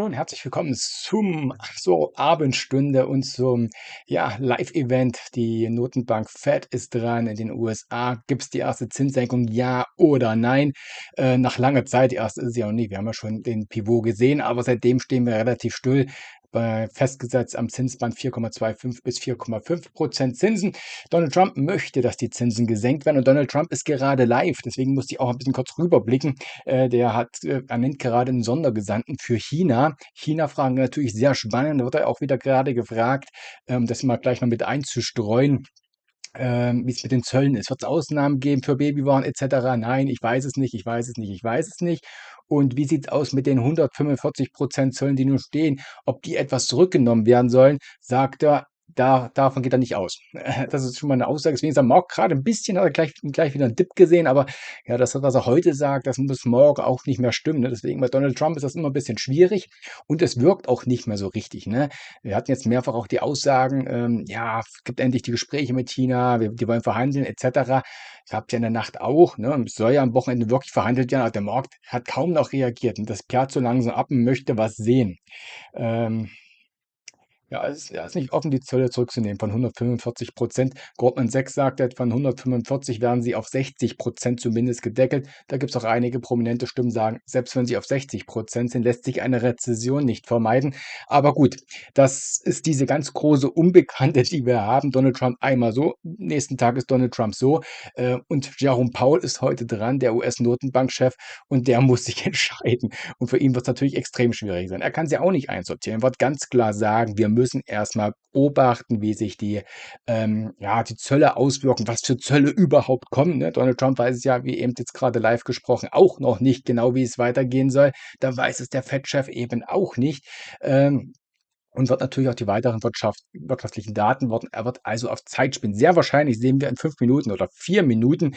Hallo und herzlich willkommen zum Abendstunde und zum Live-Event. Die Notenbank Fed ist dran. In den USA gibt es die erste Zinssenkung, ja oder nein? Nach langer Zeit, die erste ist es ja noch nicht. Wir haben ja schon den Pivot gesehen, aber seitdem stehen wir relativ still. Festgesetzt am Zinsband 4,25 bis 4,5% Zinsen. Donald Trump möchte, dass die Zinsen gesenkt werden und Donald Trump ist gerade live. Deswegen muss ich auch ein bisschen kurz rüberblicken. Er nennt gerade einen Sondergesandten für China. China-Fragen natürlich sehr spannend. Da wird er auch wieder gerade gefragt, das mal gleich noch mit einzustreuen. Wie es mit den Zöllen ist. Wird es Ausnahmen geben für Babywaren etc.? Nein, ich weiß es nicht, ich weiß es nicht, ich weiß es nicht. Und wie sieht es aus mit den 145% Zöllen, die nun stehen? Ob die etwas zurückgenommen werden sollen, sagt er, davon geht er nicht aus. Das ist schon mal eine Aussage. Deswegen ist am Markt gerade ein bisschen, hat er gleich wieder einen Dip gesehen, aber ja, das, was er heute sagt, das muss morgen auch nicht mehr stimmen. Ne? Deswegen bei Donald Trump ist das immer ein bisschen schwierig und es wirkt auch nicht mehr so richtig. Ne? Wir hatten jetzt mehrfach auch die Aussagen, ja, es gibt endlich die Gespräche mit China, die wollen verhandeln etc. Gab es ja in der Nacht auch. Ne? Und es soll ja am Wochenende wirklich verhandelt werden, aber der Markt hat kaum noch reagiert und das perrt so langsam ab und möchte was sehen. Ähm, ja, es ist nicht offen, die Zölle zurückzunehmen von 145%. Goldman Sachs sagt, von 145 werden sie auf 60% zumindest gedeckelt. Da gibt es auch einige prominente Stimmen, die sagen, selbst wenn sie auf 60% sind, lässt sich eine Rezession nicht vermeiden. Aber gut, das ist diese ganz große Unbekannte, die wir haben. Donald Trump einmal so, nächsten Tag ist Donald Trump so. Und Jerome Powell ist heute dran, der US-Notenbankchef, und der muss sich entscheiden. Und für ihn wird es natürlich extrem schwierig sein. Er kann sie auch nicht einsortieren. Er wird ganz klar sagen, wir müssen erstmal beobachten, wie sich die Zölle auswirken, was für Zölle überhaupt kommen. Ne? Donald Trump weiß es ja, wie eben jetzt gerade live gesprochen, auch noch nicht genau, wie es weitergehen soll. Da weiß es der Fed-Chef eben auch nicht. Und wird natürlich auch die weiteren wirtschaftlichen Daten, er wird also auf Zeit spielen. Sehr wahrscheinlich sehen wir in 5 Minuten oder 4 Minuten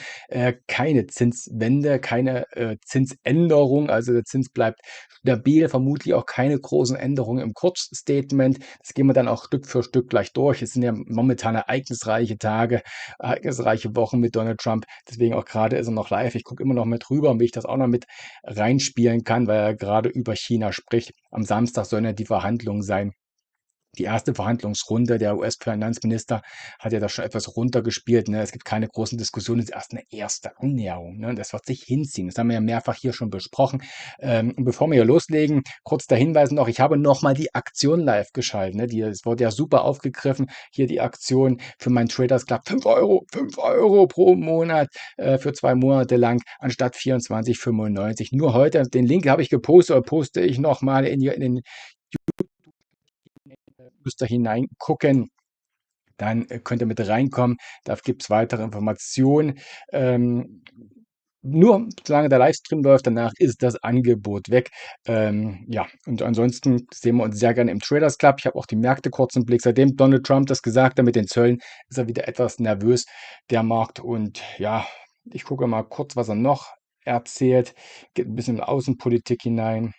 keine Zinswende, keine Zinsänderung. Also der Zins bleibt stabil, vermutlich auch keine großen Änderungen im Kurzstatement. Das gehen wir dann auch Stück für Stück gleich durch. Es sind ja momentan ereignisreiche Tage, ereignisreiche Wochen mit Donald Trump. Deswegen auch gerade ist er noch live. Ich gucke immer noch mit rüber, wie ich das auch noch mit reinspielen kann, weil er gerade über China spricht. Am Samstag sollen ja die Verhandlungen sein. Die erste Verhandlungsrunde, der US-Finanzminister hat ja das schon etwas runtergespielt. Ne? Es gibt keine großen Diskussionen, es ist erst eine erste Annäherung. Ne? Das wird sich hinziehen. Das haben wir ja mehrfach hier schon besprochen. Und bevor wir hier loslegen, kurz der Hinweis noch, ich habe nochmal die Aktion live geschaltet. Ne? Das wurde ja super aufgegriffen. Hier die Aktion für meinen Traders Club. 5 Euro pro Monat für 2 Monate lang, anstatt 24,95. Nur heute, den Link habe ich gepostet, oder poste ich nochmal in den müsst ihr hineingucken, dann könnt ihr mit reinkommen. Da gibt es weitere Informationen. Nur solange der Livestream läuft, danach ist das Angebot weg. Ja, und ansonsten sehen wir uns sehr gerne im Traders Club. Ich habe auch die Märkte kurz im Blick. Seitdem Donald Trump das gesagt hat mit den Zöllen, ist er wieder etwas nervös, der Markt. Und ja, ich gucke mal kurz, was er noch erzählt. Geht ein bisschen in Außenpolitik hinein.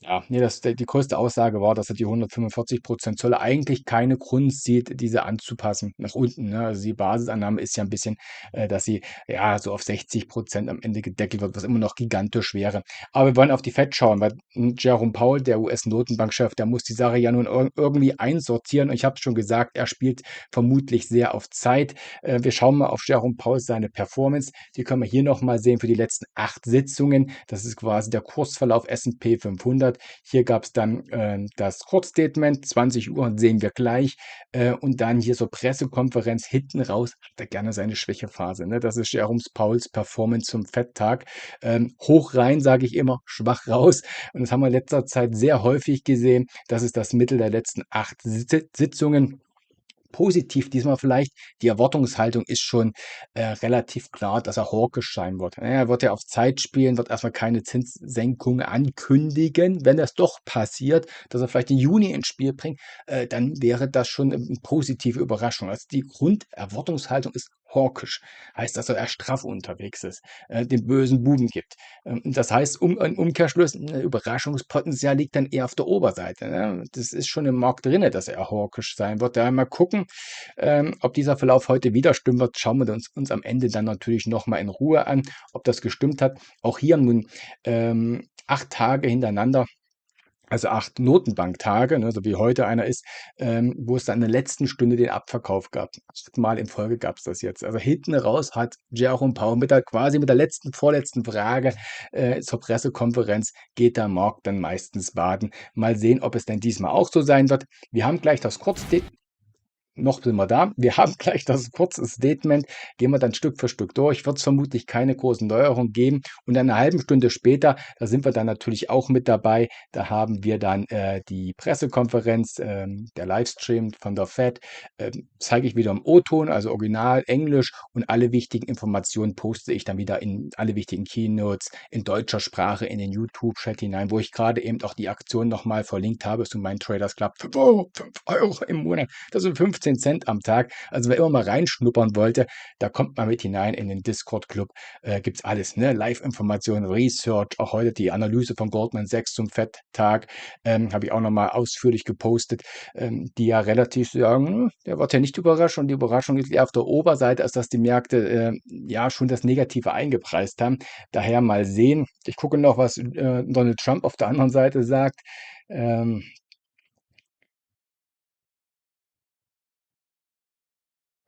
Ja, ne, die größte Aussage war, dass er die 145% Zölle eigentlich keine Grund sieht, diese anzupassen nach unten, ne? Also, die Basisannahme ist ja ein bisschen, dass sie, ja, so auf 60% am Ende gedeckelt wird, was immer noch gigantisch wäre. Aber wir wollen auf die Fed schauen, weil, Jerome Powell, der US-Notenbankchef, der muss die Sache ja nun irgendwie einsortieren. Und ich habe es schon gesagt, er spielt vermutlich sehr auf Zeit. Wir schauen mal auf Jerome Powell seine Performance. Die können wir hier noch mal sehen für die letzten 8 Sitzungen. Das ist quasi der Kursverlauf S&P 500. Hier gab es dann das Kurzstatement, 20 Uhr sehen wir gleich. Und dann hier so Pressekonferenz, hinten raus hat er gerne seine Schwächephase. Ne? Das ist Jerome Powells Performance zum Fed-Tag. Hoch rein, sage ich immer, schwach raus. Und das haben wir in letzter Zeit sehr häufig gesehen. Das ist das Mittel der letzten 8 Sitzungen. Positiv diesmal vielleicht, die Erwartungshaltung ist schon relativ klar, dass er hawkisch sein wird. Er wird ja auf Zeit spielen, wird erstmal keine Zinssenkung ankündigen. Wenn das doch passiert, dass er vielleicht den Juni ins Spiel bringt, dann wäre das schon eine positive Überraschung. Also die Grunderwartungshaltung ist hawkisch. Heißt, dass er eher straff unterwegs ist, den bösen Buben gibt. Das heißt, im Umkehrschluss, Überraschungspotenzial liegt dann eher auf der Oberseite, ne? Das ist schon im Markt drinne, dass er hawkisch sein wird. Daher mal gucken, ob dieser Verlauf heute wieder stimmen wird. Schauen wir uns am Ende dann natürlich noch mal in Ruhe an, ob das gestimmt hat. Auch hier nun 8 Tage hintereinander, also 8 Notenbanktage, ne, so wie heute einer ist, wo es dann in der letzten Stunde den Abverkauf gab. 8 Mal in Folge gab es das jetzt. Also hinten raus hat Jerome Powell quasi mit der vorletzten Frage zur Pressekonferenz geht der Markt dann meistens baden. Mal sehen, ob es denn diesmal auch so sein wird. Wir haben gleich das Kurzstatement. Noch sind wir da. Wir haben gleich das kurze Statement. Gehen wir dann Stück für Stück durch. Wird es vermutlich keine großen Neuerungen geben. Und eine halbe Stunde später, da sind wir dann natürlich auch mit dabei. Da haben wir dann die Pressekonferenz, der Livestream von der Fed. Zeige ich wieder im O-Ton, also Original, Englisch. Und alle wichtigen Informationen poste ich dann wieder in alle wichtigen Keynotes in deutscher Sprache in den YouTube-Chat hinein, wo ich gerade eben auch die Aktion nochmal verlinkt habe zu meinem Traders Club. 5 € im Monat. Das sind 15 Cent am Tag. Also wer immer mal reinschnuppern wollte, da kommt man mit hinein in den Discord-Club. Gibt's alles, ne? Live-Informationen, Research, auch heute die Analyse von Goldman Sachs zum FED-Tag, habe ich auch nochmal ausführlich gepostet, die ja relativ sagen, der wird ja nicht überrascht und die Überraschung ist eher auf der Oberseite, als dass die Märkte ja schon das Negative eingepreist haben. Daher mal sehen. Ich gucke noch, was Donald Trump auf der anderen Seite sagt. Ähm,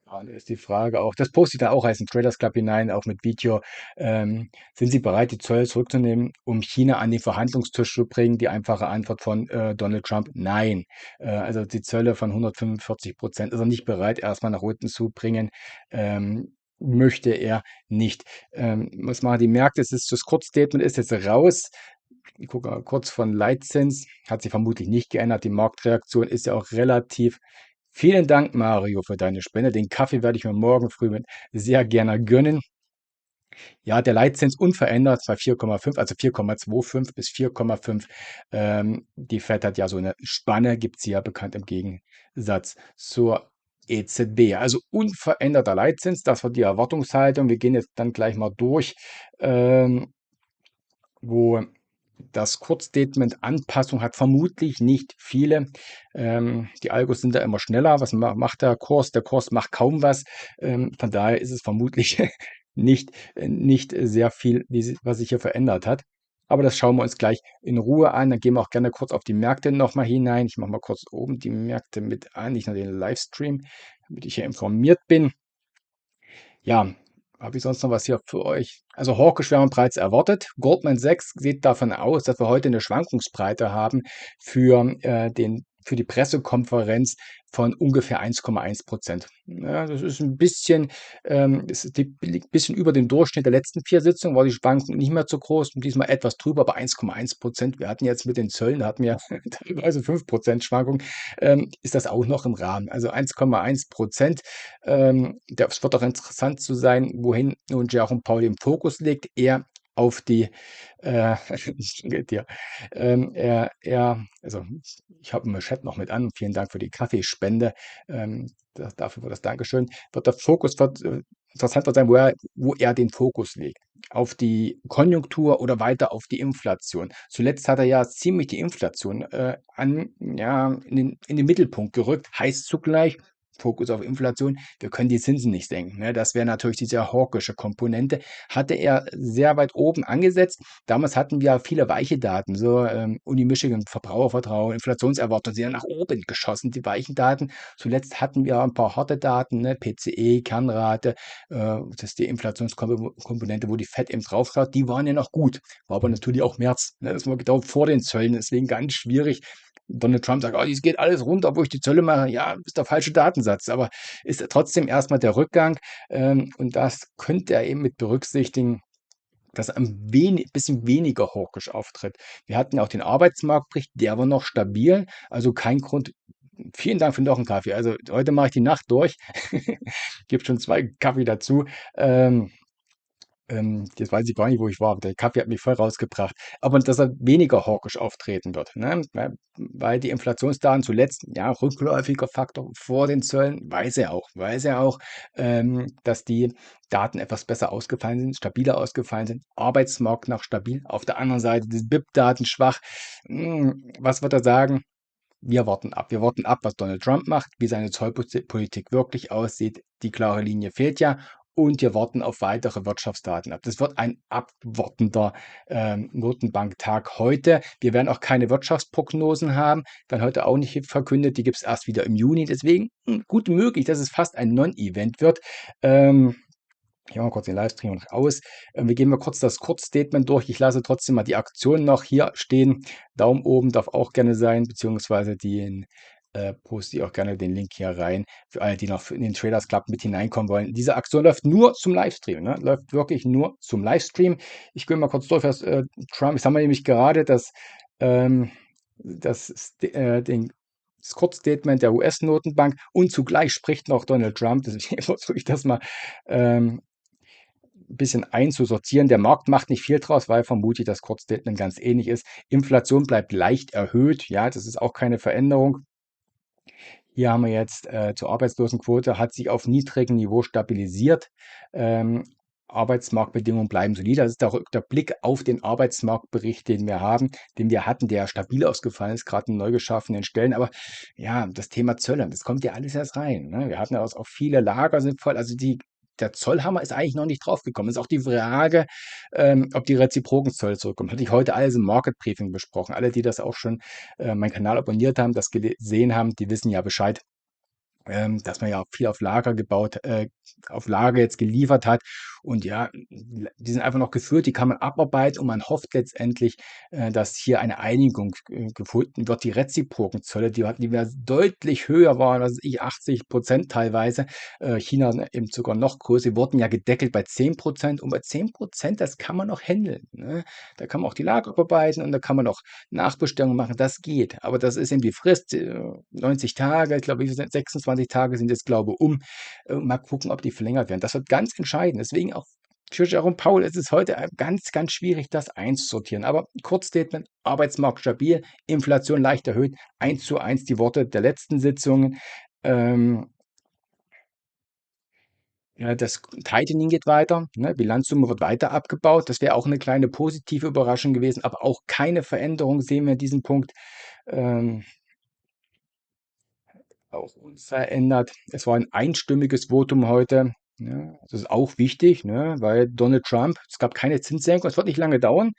Ja, da ist die Frage auch, das poste ich da auch als ein Traders Club hinein, auch mit Video. Sind Sie bereit, die Zölle zurückzunehmen, um China an den Verhandlungstisch zu bringen? Die einfache Antwort von Donald Trump, nein. Also die Zölle von 145% ist er nicht bereit, erstmal nach unten zu bringen. Möchte er nicht. Was machen die Märkte? Das Kurzstatement ist jetzt raus. Ich gucke mal kurz von Leitzins. Hat sich vermutlich nicht geändert. Die Marktreaktion ist ja auch relativ. Vielen Dank, Mario, für deine Spende. Den Kaffee werde ich mir morgen früh mit sehr gerne gönnen. Ja, der Leitzins unverändert bei 4,5, also 4,25 bis 4,5. Die Fed hat ja so eine Spanne, gibt sie ja bekannt im Gegensatz zur EZB. Also unveränderter Leitzins, das war die Erwartungshaltung. Wir gehen jetzt dann gleich mal durch, wo das Kurzstatement Anpassung hat vermutlich nicht viele. Die Algos sind da immer schneller. Was macht der Kurs? Der Kurs macht kaum was. Von daher ist es vermutlich nicht sehr viel, was sich hier verändert hat. Aber das schauen wir uns gleich in Ruhe an. Dann gehen wir auch gerne kurz auf die Märkte nochmal hinein. Ich mache mal kurz oben die Märkte mit an, nicht nur den Livestream, damit ich hier informiert bin. Ja, habe ich sonst noch was hier für euch? Also hawkisch werden wir bereits erwartet. Goldman Sachs geht davon aus, dass wir heute eine Schwankungsbreite haben für die Pressekonferenz von ungefähr 1,1%. Ja, das ist ein bisschen, liegt ein bisschen über dem Durchschnitt der letzten 4 Sitzungen, war die Schwankung nicht mehr so groß und diesmal etwas drüber, aber 1,1%. Wir hatten jetzt mit den Zöllen, da hatten wir teilweise 5% Schwankung, ist das auch noch im Rahmen. Also 1,1%. Das wird auch interessant zu sein, wohin nun Jerome Powell den Fokus legt. Er auf die, geht dir, also ich habe im Chat noch mit an. Vielen Dank für die Kaffeespende. Dafür wird das Dankeschön. Der Fokus wird interessant sein, wo er den Fokus legt. Auf die Konjunktur oder weiter auf die Inflation. Zuletzt hat er ja ziemlich die Inflation in den Mittelpunkt gerückt. Heißt zugleich, Fokus auf Inflation, wir können die Zinsen nicht senken. Ne? Das wäre natürlich diese hawkische Komponente. Hatte er sehr weit oben angesetzt. Damals hatten wir viele weiche Daten, so Uni Michigan, Verbrauchervertrauen, Inflationserwartungen sind ja nach oben geschossen, die weichen Daten. Zuletzt hatten wir ein paar harte Daten, ne? PCE, Kernrate, das ist die Inflationskomponente, wo die Fed eben drauf schaut, die waren ja noch gut. War aber natürlich auch März. Ne? Das war genau vor den Zöllen, deswegen ganz schwierig. Donald Trump sagt, oh, dies geht alles runter, wo ich die Zölle mache. Ja, ist der falsche Datensatz, aber ist trotzdem erstmal der Rückgang. Und das könnte er eben mit berücksichtigen, dass er ein bisschen weniger hawkisch auftritt. Wir hatten auch den Arbeitsmarktbericht, der war noch stabil, also kein Grund. Vielen Dank für noch einen Kaffee. Also heute mache ich die Nacht durch. Gibt schon 2 Kaffee dazu. Jetzt weiß ich gar nicht, wo ich war. Der Kaffee hat mich voll rausgebracht. Aber dass er weniger hawkisch auftreten wird, ne? Weil die Inflationsdaten zuletzt, ja, rückläufiger Faktor vor den Zöllen, weiß er auch, dass die Daten etwas besser ausgefallen sind, stabiler ausgefallen sind. Arbeitsmarkt noch stabil. Auf der anderen Seite die BIP-Daten schwach. Was wird er sagen? Wir warten ab. Wir warten ab, was Donald Trump macht, wie seine Zollpolitik wirklich aussieht. Die klare Linie fehlt ja. Und wir warten auf weitere Wirtschaftsdaten ab. Das wird ein abwartender Notenbanktag heute. Wir werden auch keine Wirtschaftsprognosen haben, werden heute auch nicht verkündet. Die gibt es erst wieder im Juni. Deswegen gut möglich, dass es fast ein Non-Event wird. Ich mache mal kurz den Livestream noch aus. Wir gehen mal kurz das Kurzstatement durch. Ich lasse trotzdem mal die Aktion noch hier stehen. Daumen oben darf auch gerne sein, beziehungsweise den poste ich auch gerne den Link hier rein, für alle, die noch in den Traders Club mit hineinkommen wollen. Diese Aktion läuft nur zum Livestream, ne? Läuft wirklich nur zum Livestream. Ich gehe mal kurz durch, was Trump, ich sage mal nämlich gerade, dass das Kurzstatement der US-Notenbank und zugleich spricht noch Donald Trump, deswegen versuche ich das mal ähm, bisschen einzusortieren. Der Markt macht nicht viel draus, weil vermutlich das Kurzstatement ganz ähnlich ist. Inflation bleibt leicht erhöht. Ja, das ist auch keine Veränderung. Hier haben wir jetzt zur Arbeitslosenquote, hat sich auf niedrigem Niveau stabilisiert. Ähm, Arbeitsmarktbedingungen bleiben solide. Das ist der Blick auf den Arbeitsmarktbericht, den wir haben, den wir hatten, der stabil ausgefallen ist, gerade in neu geschaffenen Stellen. Aber ja, das Thema Zölle, das kommt ja alles erst rein. Ne? Wir hatten ja auch viele Lager sind voll. Also der Zollhammer ist eigentlich noch nicht draufgekommen. Ist auch die Frage, ob die reziproken Zölle zurückkommen. Hatte ich heute alles im Market Briefing besprochen. Alle, die das auch schon meinen Kanal abonniert haben, das gesehen haben, die wissen ja Bescheid, dass man ja auch viel auf Lager jetzt geliefert hat. Und ja, die sind einfach noch geführt, die kann man abarbeiten und man hofft letztendlich, dass hier eine Einigung gefunden wird. Die reziproken Zölle, die ja deutlich höher waren, was weiß ich, 80% teilweise. China eben sogar noch größer, die wurden ja gedeckelt bei 10%. Und bei 10%, das kann man noch handeln. Ne? Da kann man auch die Lager abarbeiten und da kann man auch Nachbestellungen machen, das geht. Aber das ist eben die Frist, 90 Tage, ich glaube, wie viel sind 26 Tage sind jetzt, glaube ich, mal gucken, ob die verlängert werden. Das wird ganz entscheidend. Deswegen auch für Jerome Powell ist es heute ganz, ganz schwierig, das einzusortieren. Aber Kurzstatement, Arbeitsmarkt stabil, Inflation leicht erhöht, 1:1 die Worte der letzten Sitzungen. Ähm, ja, das Tightening geht weiter, ne? Bilanzsumme wird weiter abgebaut. Das wäre auch eine kleine positive Überraschung gewesen, aber auch keine Veränderung sehen wir in diesem Punkt. Ähm, Auch unverändert. Es war ein einstimmiges Votum heute. Ja, das ist auch wichtig, ne, weil Donald Trump, es gab keine Zinssenkung, es wird nicht lange dauern.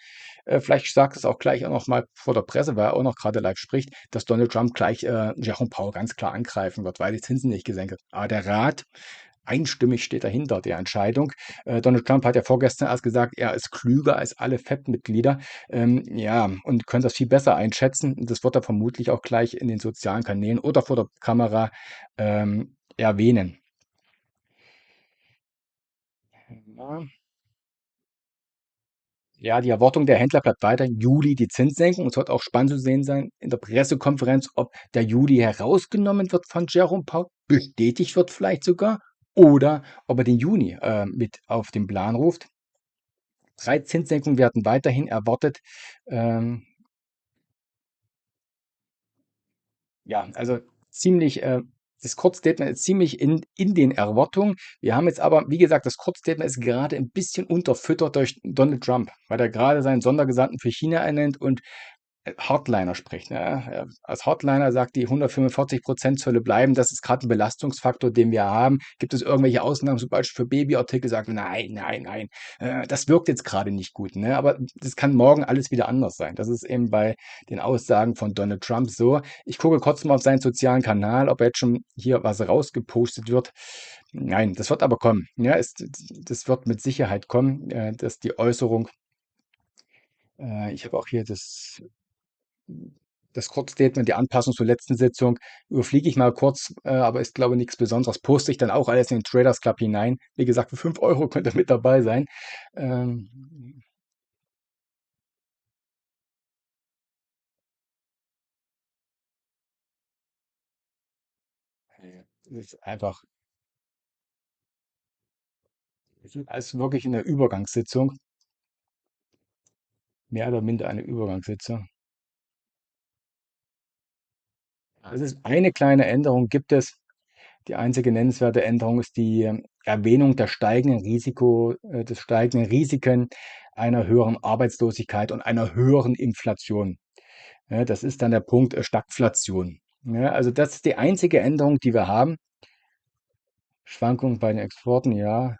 Vielleicht sagt es auch gleich auch noch mal vor der Presse, weil er auch noch gerade live spricht, dass Donald Trump gleich Jerome Powell ganz klar angreifen wird, weil die Zinsen nicht gesenkt wird. Aber der Rat einstimmig steht dahinter der Entscheidung. Donald Trump hat ja vorgestern erst gesagt, er ist klüger als alle FED-Mitglieder. Ja, und können das viel besser einschätzen. Das wird er vermutlich auch gleich in den sozialen Kanälen oder vor der Kamera erwähnen. Ja, ja, die Erwartung der Händler bleibt weiter. Juli die Zinssenkung. Es wird auch spannend zu sehen sein in der Pressekonferenz, ob der Juli herausgenommen wird von Jerome Powell, bestätigt wird vielleicht sogar, oder ob er den Juni mit auf den Plan ruft. 3 Zinssenkungen werden weiterhin erwartet. Ähm, ja, also ziemlich, das Kurzstatement ist ziemlich in den Erwartungen. Wir haben jetzt aber, wie gesagt, das Kurzstatement ist gerade ein bisschen unterfüttert durch Donald Trump, weil er gerade seinen Sondergesandten für China ernennt und Hardliner spricht. Ne? Als Hardliner sagt, die 145% Zölle bleiben. Das ist gerade ein Belastungsfaktor, den wir haben. Gibt es irgendwelche Ausnahmen, zum Beispiel für Babyartikel, sagt, nein, nein, nein, das wirkt jetzt gerade nicht gut. Ne? Aber das kann morgen alles wieder anders sein. Das ist eben bei den Aussagen von Donald Trump so. Ich gucke kurz mal auf seinen sozialen Kanal, ob jetzt schon hier was rausgepostet wird. Nein, das wird aber kommen. Ja, das wird mit Sicherheit kommen, dass die Äußerung, ich habe auch hier das Kurzstatement, die Anpassung zur letzten Sitzung, überfliege ich mal kurz, aber ist, glaube ich, nichts Besonderes. Poste ich dann auch alles in den Traders Club hinein. Wie gesagt, für 5 € könnt ihr mit dabei sein. Ähm, das ist einfach, als wirklich eine Übergangssitzung, mehr oder minder eine Übergangssitzung. Es ist eine kleine Änderung gibt es. Die einzige nennenswerte Änderung ist die Erwähnung des steigenden Risiken einer höheren Arbeitslosigkeit und einer höheren Inflation. Ja, das ist dann der Punkt Stagflation. Ja, also das ist die einzige Änderung, die wir haben. Schwankungen bei den Exporten, ja.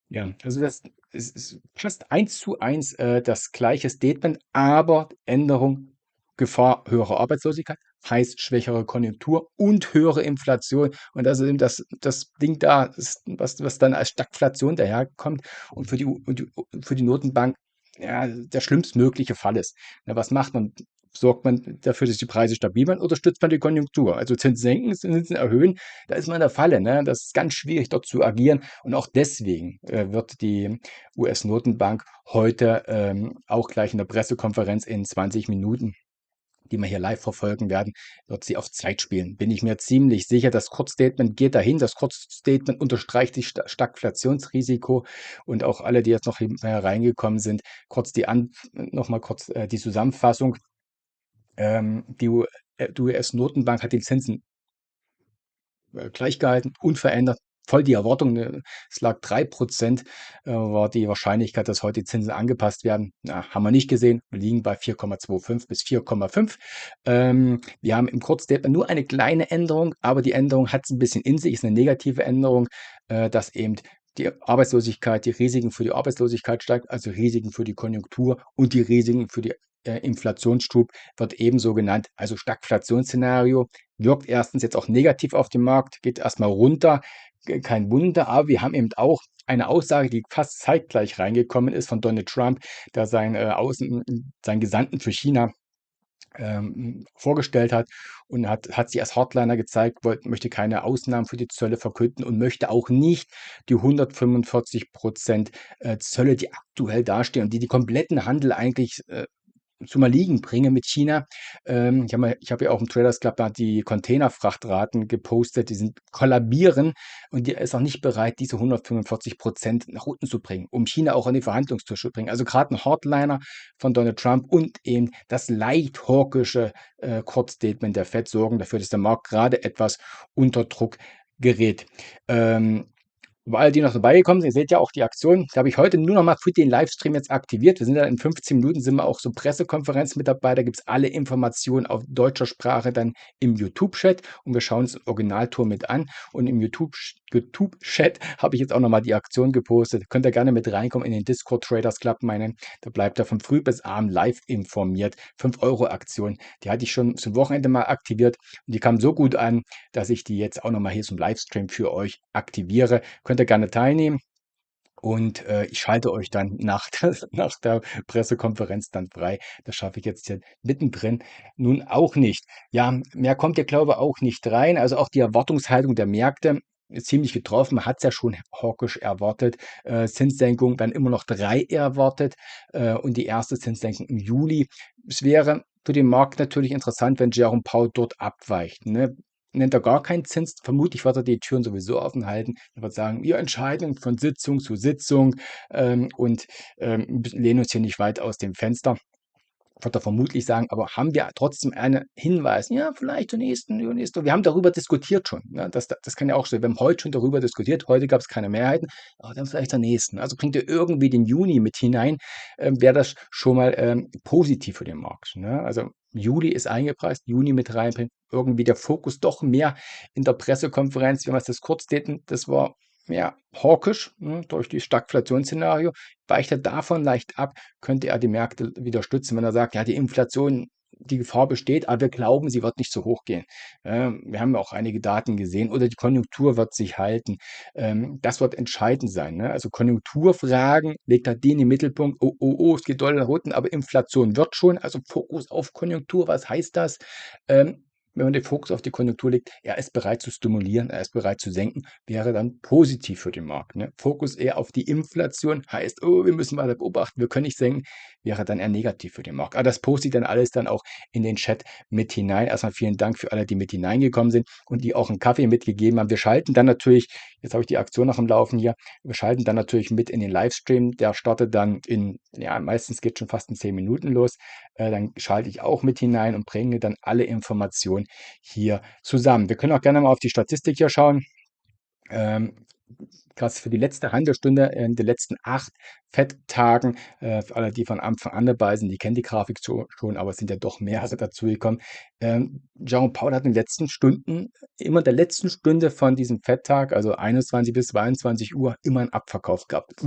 Ja, also das ist fast eins zu eins das gleiche Statement, aber Änderung, Gefahr höherer Arbeitslosigkeit, heißt schwächere Konjunktur und höhere Inflation. Und das ist eben das Ding da, was dann als Stagflation daherkommt und für die Notenbank ja, der schlimmstmögliche Fall ist. Ja, was macht man? Sorgt man dafür, dass die Preise stabil werden oder stützt man die Konjunktur? Also Zinsen senken, Zinsen erhöhen, da ist man in der Falle. Ne? Das ist ganz schwierig, dort zu agieren. Und auch deswegen wird die US-Notenbank heute auch gleich in der Pressekonferenz in 20 Minuten, die wir hier live verfolgen werden, wird sie auf Zeit spielen. Bin ich mir ziemlich sicher. Das Kurzstatement geht dahin. Das Kurzstatement unterstreicht das Stagflationsrisiko und auch alle, die jetzt noch reingekommen sind, nochmal kurz die Zusammenfassung. Die US-Notenbank hat die Zinsen gleich gehalten, unverändert. Voll die Erwartung, es lag 3%, war die Wahrscheinlichkeit, dass heute die Zinsen angepasst werden. Ja, haben wir nicht gesehen. Wir liegen bei 4,25 bis 4,5. Wir haben im Kurzstatement nur eine kleine Änderung, aber die Änderung hat es ein bisschen in sich, ist eine negative Änderung, dass eben die Arbeitslosigkeit, die Risiken für die Arbeitslosigkeit steigt, also Risiken für die Konjunktur und die Risiken für die Inflationsschub wird ebenso genannt, also Stagflationsszenario wirkt erstens jetzt auch negativ auf den Markt, geht erstmal runter, kein Wunder, aber wir haben eben auch eine Aussage, die fast zeitgleich reingekommen ist von Donald Trump, der seinen Gesandten für China vorgestellt hat und hat sich als Hardliner gezeigt, möchte keine Ausnahmen für die Zölle verkünden und möchte auch nicht die 145% Zölle, die aktuell dastehen und die kompletten Handel eigentlich zum Erliegen bringen mit China. Ich habe ja auch im Traders Club da die Containerfrachtraten gepostet, die sind kollabieren und die ist auch nicht bereit, diese 145% nach unten zu bringen, um China auch an die Verhandlungstische zu bringen. Also gerade ein Hardliner von Donald Trump und eben das leicht hawkische Kurzstatement der Fed sorgen dafür, dass der Markt gerade etwas unter Druck gerät. Alle, die noch dabei gekommen sind, ihr seht ja auch die Aktion. Da habe ich heute nur noch mal für den Livestream jetzt aktiviert. Wir sind dann in 15 Minuten, sind wir auch so Pressekonferenz mit dabei. Da gibt es alle Informationen auf deutscher Sprache dann im YouTube-Chat und wir schauen uns den Originalton mit an. Und im YouTube-Chat habe ich jetzt auch noch mal die Aktion gepostet. Könnt ihr gerne mit reinkommen in den Discord Traders Club meinen. Da bleibt er von früh bis abend live informiert. 5-Euro-Aktion. Die hatte ich schon zum Wochenende mal aktiviert und die kam so gut an, dass ich die jetzt auch noch mal hier zum Livestream für euch aktiviere. Könnt ihr gerne teilnehmen und ich schalte euch dann nach der Pressekonferenz dann frei. Das schaffe ich jetzt hier mittendrin nun auch nicht. Ja, mehr kommt ja, glaube ich, auch nicht rein. Also auch die Erwartungshaltung der Märkte ist ziemlich getroffen. Man hat es ja schon hawkisch erwartet. Zinssenkung werden immer noch 3 erwartet und die erste Zinssenkung im Juli. Es wäre für den Markt natürlich interessant, wenn Jerome Powell dort abweicht. Ne? Nennt er gar keinen Zins, vermutlich wird er die Türen sowieso offen halten. Er wird sagen, wir entscheiden von Sitzung zu Sitzung und lehnen uns hier nicht weit aus dem Fenster. Wird er vermutlich sagen, aber haben wir trotzdem einen Hinweis? Ja, vielleicht den nächsten. Wir haben darüber diskutiert schon. Ne? Das kann ja auch sein. Wir haben heute schon darüber diskutiert. Heute gab es keine Mehrheiten. Aber dann vielleicht der nächsten. Also bringt ihr irgendwie den Juni mit hinein, wäre das schon mal positiv für den Markt. Ne? Also Juli ist eingepreist, Juni mit reinbringen. Irgendwie der Fokus doch mehr in der Pressekonferenz. Wenn wir das kurz täten, das war mehr hawkisch, ne, durch das Stagflationsszenario, weicht er davon leicht ab, könnte er die Märkte wieder stützen, wenn er sagt, ja, die Inflation, die Gefahr besteht, aber wir glauben, sie wird nicht so hoch gehen. Wir haben ja auch einige Daten gesehen oder die Konjunktur wird sich halten. Das wird entscheidend sein. Ne? Also Konjunkturfragen legt er den im Mittelpunkt. Es geht doll nach unten, aber Inflation wird schon. Also Fokus auf Konjunktur, was heißt das? wenn man den Fokus auf die Konjunktur legt, er ist bereit zu stimulieren, er ist bereit zu senken, wäre dann positiv für den Markt. Ne? Fokus eher auf die Inflation heißt, oh, wir müssen weiter beobachten, wir können nicht senken, wäre dann eher negativ für den Markt. Aber das poste ich dann alles dann auch in den Chat mit hinein. Erstmal vielen Dank für alle, die mit hineingekommen sind und die auch einen Kaffee mitgegeben haben. Wir schalten dann natürlich, jetzt habe ich die Aktion noch am Laufen hier, wir schalten dann natürlich mit in den Livestream. Der startet dann in, ja, meistens geht schon fast in 10 Minuten los. Dann schalte ich auch mit hinein und bringe dann alle Informationen hier zusammen. Wir können auch gerne mal auf die Statistik hier schauen. Gerade für die letzte Handelsstunde in den letzten 8 Fetttagen, für alle, die von Anfang an dabei sind, die kennen die Grafik schon, aber es sind ja doch mehrere dazugekommen. Jerome Powell hat in den letzten Stunden, immer in der letzten Stunde von diesem Fetttag, also 21 bis 22 Uhr, immer einen Abverkauf gehabt.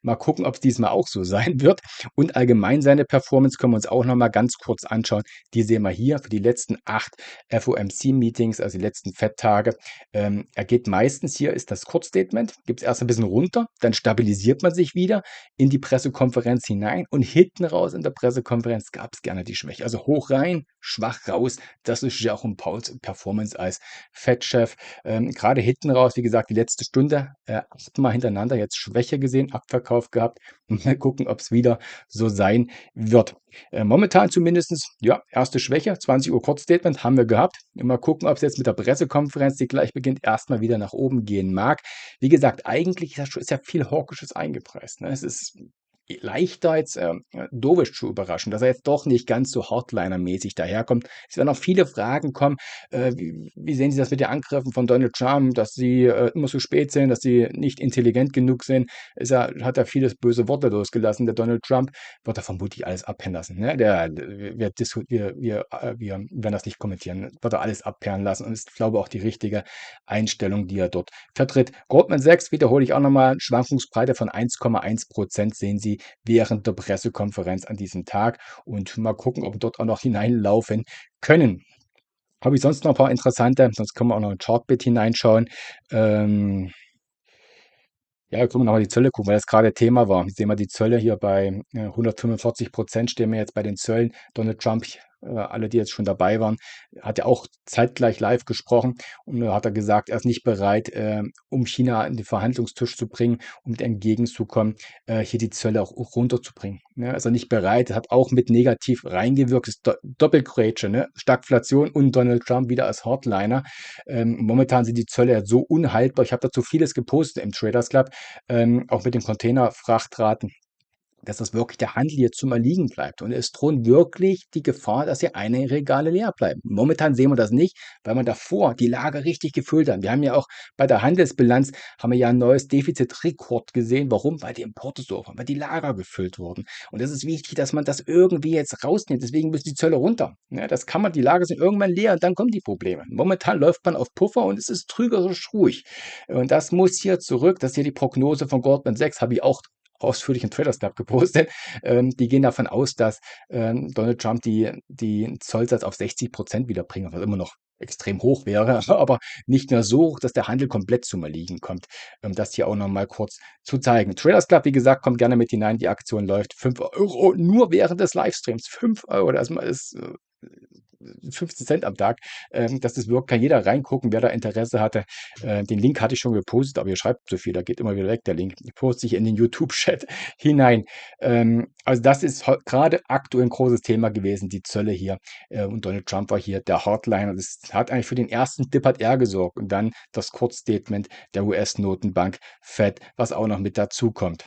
Mal gucken, ob es diesmal auch so sein wird. Und allgemein seine Performance können wir uns auch noch mal ganz kurz anschauen. Die sehen wir hier für die letzten 8 FOMC-Meetings, also die letzten Fetttage. Er geht meistens, hier ist das Kurzstatement, gibt es erst ein bisschen runter, dann stabilisiert man sich wieder in die Pressekonferenz hinein und hinten raus in der Pressekonferenz gab es gerne die Schwäche. Also hoch rein, schwach raus. Das ist ja auch ein Pauls Performance als Fettchef. Gerade hinten raus, wie gesagt, die letzte Stunde 8-mal hintereinander jetzt Schwäche gesehen, Abverkauf gehabt. Und mal gucken, ob es wieder so sein wird. Momentan zumindest, ja, erste Schwäche, 20 Uhr Kurzstatement haben wir gehabt. Mal gucken, ob es jetzt mit der Pressekonferenz, die gleich beginnt, erstmal wieder nach oben gehen mag. Wie gesagt, eigentlich ist ja viel Hawkisches eingepreist. Ne? Es ist leichter jetzt Dovish zu überraschen, dass er jetzt doch nicht ganz so Hardliner-mäßig daherkommt. Es werden auch viele Fragen kommen. Wie sehen Sie das mit den Angriffen von Donald Trump, dass sie immer so spät sind, dass sie nicht intelligent genug sind? Hat er vieles böse Worte losgelassen. Der Donald Trump wird er vermutlich alles abhängen lassen. Ne? Wir werden das nicht kommentieren. Wird er alles abperren lassen. Und ist, glaube ich, auch die richtige Einstellung, die er dort vertritt. Goldman Sachs, wiederhole ich auch nochmal, Schwankungsbreite von 1,1% sehen Sie während der Pressekonferenz an diesem Tag und mal gucken, ob wir dort auch noch hineinlaufen können. Habe ich sonst noch ein paar interessante, sonst können wir auch noch in Chartbit hineinschauen. Ja, können wir nochmal die Zölle gucken, weil das gerade Thema war. Jetzt sehen wir die Zölle hier bei 145% stehen wir jetzt bei den Zöllen. Donald Trump, alle, die jetzt schon dabei waren, hat ja auch zeitgleich live gesprochen und hat er gesagt, er ist nicht bereit, um China an den Verhandlungstisch zu bringen, um entgegenzukommen, hier die Zölle auch runterzubringen. Ne? Also nicht bereit, hat auch mit negativ reingewirkt, ist Doppelgrätsche, ne? Stagflation und Donald Trump wieder als Hardliner. Momentan sind die Zölle ja so unhaltbar. Ich habe dazu vieles gepostet im Traders Club, auch mit dem Containerfrachtraten, dass das wirklich der Handel hier zum Erliegen bleibt. Und es droht wirklich die Gefahr, dass hier einige Regale leer bleiben. Momentan sehen wir das nicht, weil man davor die Lager richtig gefüllt hat. Wir haben ja auch bei der Handelsbilanz haben wir ja ein neues Defizitrekord gesehen. Warum? Weil die Importe so waren, weil die Lager gefüllt wurden. Und es ist wichtig, dass man das irgendwie jetzt rausnimmt. Deswegen müssen die Zölle runter. Ja, das kann man, die Lager sind irgendwann leer und dann kommen die Probleme. Momentan läuft man auf Puffer und es ist trügerisch ruhig. Und das muss hier zurück. Das ist hier die Prognose von Goldman Sachs, habe ich auch ausführlich im Traders Club gepostet. Die gehen davon aus, dass Donald Trump die Zollsatz auf 60% wiederbringt, was immer noch extrem hoch wäre, aber nicht mehr so hoch, dass der Handel komplett zum Erliegen kommt. Das hier auch noch mal kurz zu zeigen. Traders Club, wie gesagt, kommt gerne mit hinein. Die Aktion läuft 5 € nur während des Livestreams. 5 €, das ist 15 Cent am Tag. Das ist wirklich, kann jeder reingucken, wer da Interesse hatte. Den Link hatte ich schon gepostet, aber ihr schreibt so viel, da geht immer wieder weg der Link. Ich poste ich in den YouTube-Chat hinein. Also das ist gerade aktuell ein großes Thema gewesen, die Zölle hier. Und Donald Trump war hier der Hardliner. Das hat eigentlich für den ersten Dip hat er gesorgt. Und dann das Kurzstatement der US-Notenbank Fed, was auch noch mit dazu kommt.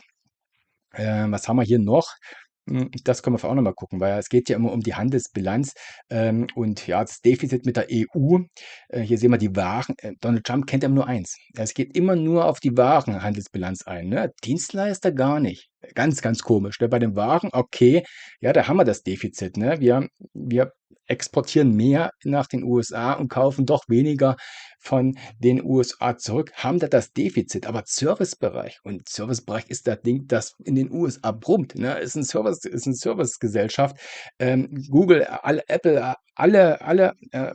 Was haben wir hier noch? Das können wir auch noch mal gucken, weil es geht ja immer um die Handelsbilanz und ja, das Defizit mit der EU. Hier sehen wir die Waren. Donald Trump kennt ja nur eins. Es geht immer nur auf die Warenhandelsbilanz ein. Ne? Dienstleister gar nicht. Ganz, ganz komisch. Ne? Bei den Waren, okay, ja, da haben wir das Defizit. Ne? Wir exportieren mehr nach den USA und kaufen doch weniger von den USA zurück, haben da das Defizit, aber Servicebereich und Servicebereich ist das Ding, das in den USA brummt, ne? Ist eine Servicegesellschaft. Google, Apple,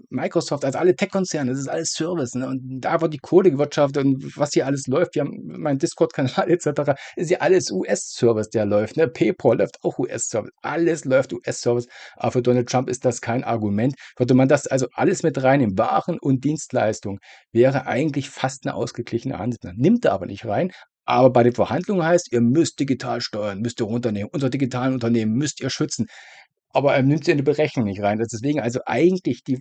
Microsoft, also alle Tech-Konzerne, das ist alles Service, ne? Und da wird die Kohle gewirtschaftet und was hier alles läuft, wir haben meinen Discord-Kanal et cetera, ist ja alles US-Service, der läuft, ne? PayPal läuft auch US-Service, alles läuft US-Service, aber für Donald Trump ist das kein Argument. Würde man das also alles mit reinnehmen, Waren und Dienstleistungen, wäre eigentlich fast eine ausgeglichene Handelsbilanz. Nimmt er aber nicht rein. Aber bei den Verhandlungen heißt, ihr müsst digital steuern, müsst ihr runternehmen, unser digitalen Unternehmen müsst ihr schützen. Aber er nimmt sie in die Berechnung nicht rein. Deswegen also eigentlich die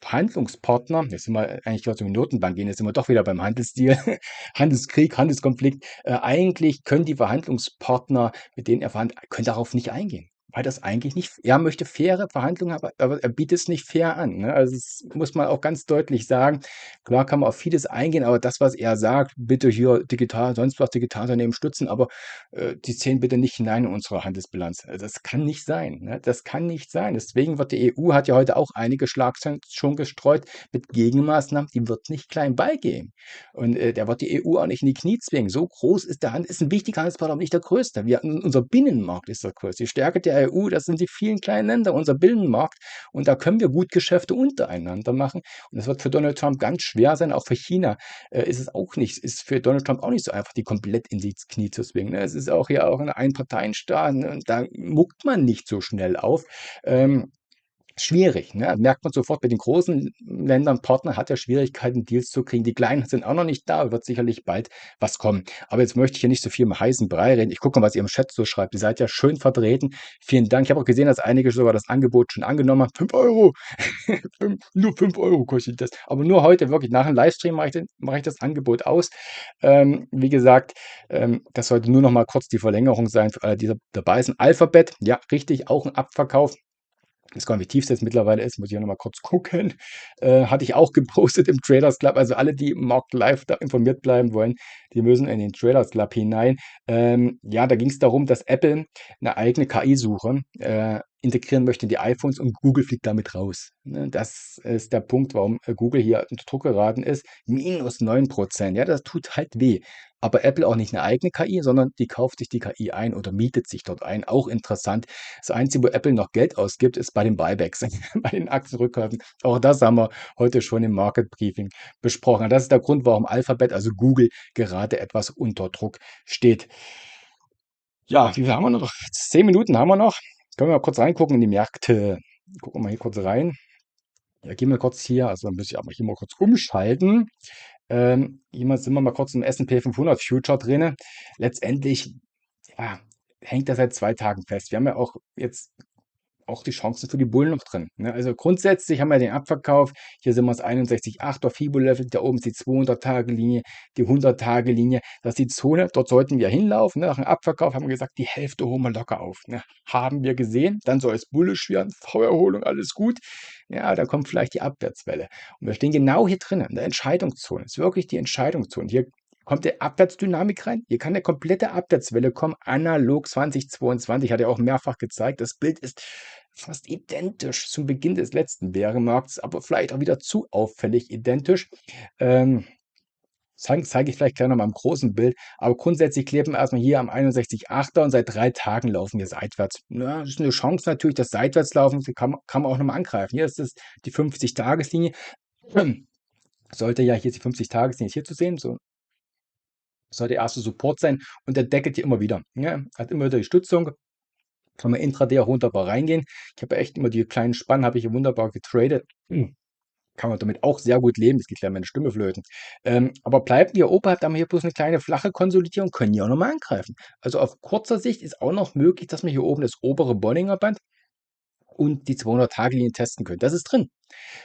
Verhandlungspartner, jetzt sind wir eigentlich gerade zum Notenbank gehen, jetzt sind wir doch wieder beim Handelsdeal, Handelskrieg, Handelskonflikt. Eigentlich können die Verhandlungspartner, mit denen er verhandelt, können darauf nicht eingehen. Weil das eigentlich nicht, er möchte faire Verhandlungen, aber er bietet es nicht fair an. Ne? Also das muss man auch ganz deutlich sagen. Klar kann man auf vieles eingehen, aber das, was er sagt, bitte hier digital, sonst was Digitalunternehmen stützen, aber die zählen bitte nicht hinein in unsere Handelsbilanz. Das kann nicht sein. Ne? Das kann nicht sein. Deswegen wird die EU hat ja heute auch einige Schlagzeilen schon gestreut mit Gegenmaßnahmen, die wird nicht klein beigehen. Und der wird die EU auch nicht in die Knie zwingen. So groß ist der Handel, ist ein wichtiger Handelspartner, aber nicht der größte. Unser Binnenmarkt ist der größte. Die Stärke der EU, das sind die vielen kleinen Länder, unser Binnenmarkt. Und da können wir gut Geschäfte untereinander machen. Und das wird für Donald Trump ganz schwer sein. Auch für China ist es auch nicht, ist für Donald Trump auch nicht so einfach, die komplett in die Knie zu zwingen. Ne? Es ist auch hier auch ein Einparteienstaat, ne? Und da muckt man nicht so schnell auf. Schwierig, ne? Merkt man sofort, bei den großen Ländern, Partner hat er Schwierigkeiten, Deals zu kriegen. Die kleinen sind auch noch nicht da, wird sicherlich bald was kommen. Aber jetzt möchte ich hier nicht so viel im heißen Brei reden. Ich gucke mal, was ihr im Chat so schreibt. Ihr seid ja schön vertreten. Vielen Dank. Ich habe auch gesehen, dass einige sogar das Angebot schon angenommen haben. 5 Euro. Nur 5 Euro kostet das. Aber nur heute, wirklich, nach dem Livestream mache ich das Angebot aus. Wie gesagt, das sollte nur noch mal kurz die Verlängerung sein für alle, die dabei sind. Alphabet, ja, richtig, auch ein Abverkauf. Ich weiß gar nicht, wie tief es jetzt mittlerweile ist, muss ich ja noch mal kurz gucken. Hatte ich auch gepostet im Traders Club. Also alle, die im Markt live da informiert bleiben wollen, die müssen in den Traders Club hinein. Ja, da ging es darum, dass Apple eine eigene KI-Suche integrieren möchte in die iPhones und Google fliegt damit raus. Ne? Das ist der Punkt, warum Google hier unter Druck geraten ist. Minus 9%. Ja, das tut halt weh. Aber Apple auch nicht eine eigene KI, sondern die kauft sich die KI ein oder mietet sich dort ein. Auch interessant. Das Einzige, wo Apple noch Geld ausgibt, ist bei den Buybacks, bei den Aktienrückkäufen. Auch das haben wir heute schon im Market Briefing besprochen. Das ist der Grund, warum Alphabet, also Google, gerade etwas unter Druck steht. Ja, wie viel haben wir noch? 10 Minuten haben wir noch. Können wir mal kurz reingucken in die Märkte. Gucken wir mal hier kurz rein. Ja, gehen wir kurz hier, also dann müssen wir aber hier mal kurz umschalten. Hier sind wir mal kurz im S&P 500 Future drin. Letztendlich, ja, hängt das seit 2 Tagen fest. Wir haben ja auch jetzt auch die Chancen für die Bullen noch drin. Ne? Also grundsätzlich haben wir den Abverkauf. Hier sind wir das 61,8er FIBO-Level. Da oben ist die 200-Tage-Linie, die 100-Tage-Linie. Das ist die Zone. Dort sollten wir hinlaufen. Ne? Nach dem Abverkauf haben wir gesagt, die Hälfte holen wir locker auf. Ne? Haben wir gesehen. Dann soll es bullisch werden. V-Erholung, alles gut. Ja, da kommt vielleicht die Abwärtswelle. Und wir stehen genau hier drin, in der Entscheidungszone. Das ist wirklich die Entscheidungszone. Hier kommt der Abwärtsdynamik rein. Hier kann eine komplette Abwärtswelle kommen. Analog 2022 hat er auch mehrfach gezeigt. Das Bild ist fast identisch zum Beginn des letzten Bärenmarkts, aber vielleicht auch wieder zu auffällig identisch. Zeige ich vielleicht gleich noch mal im großen Bild. Aber grundsätzlich kleben wir erstmal hier am 61,8er und seit 3 Tagen laufen wir seitwärts. Ja, das ist eine Chance natürlich, das Seitwärtslaufen kann man auch nochmal angreifen. Hier ist es die 50-Tageslinie. Sollte ja hier die 50-Tageslinie hier zu sehen, so soll der erste Support sein und der deckelt hier immer wieder. Ja, hat immer wieder die Stützung. Kann man intraday auch wunderbar reingehen. Ich habe ja echt immer die kleinen Spannen, habe ich hier wunderbar getradet. Kann man damit auch sehr gut leben. Das geht gleich meine Stimme flöten. Aber bleiben wir oberhalb, da haben wir hier bloß eine kleine flache Konsolidierung, können hier auch nochmal angreifen. Also auf kurzer Sicht ist auch noch möglich, dass man hier oben das obere Bollinger Band und die 200-Tage-Linie testen können. Das ist drin.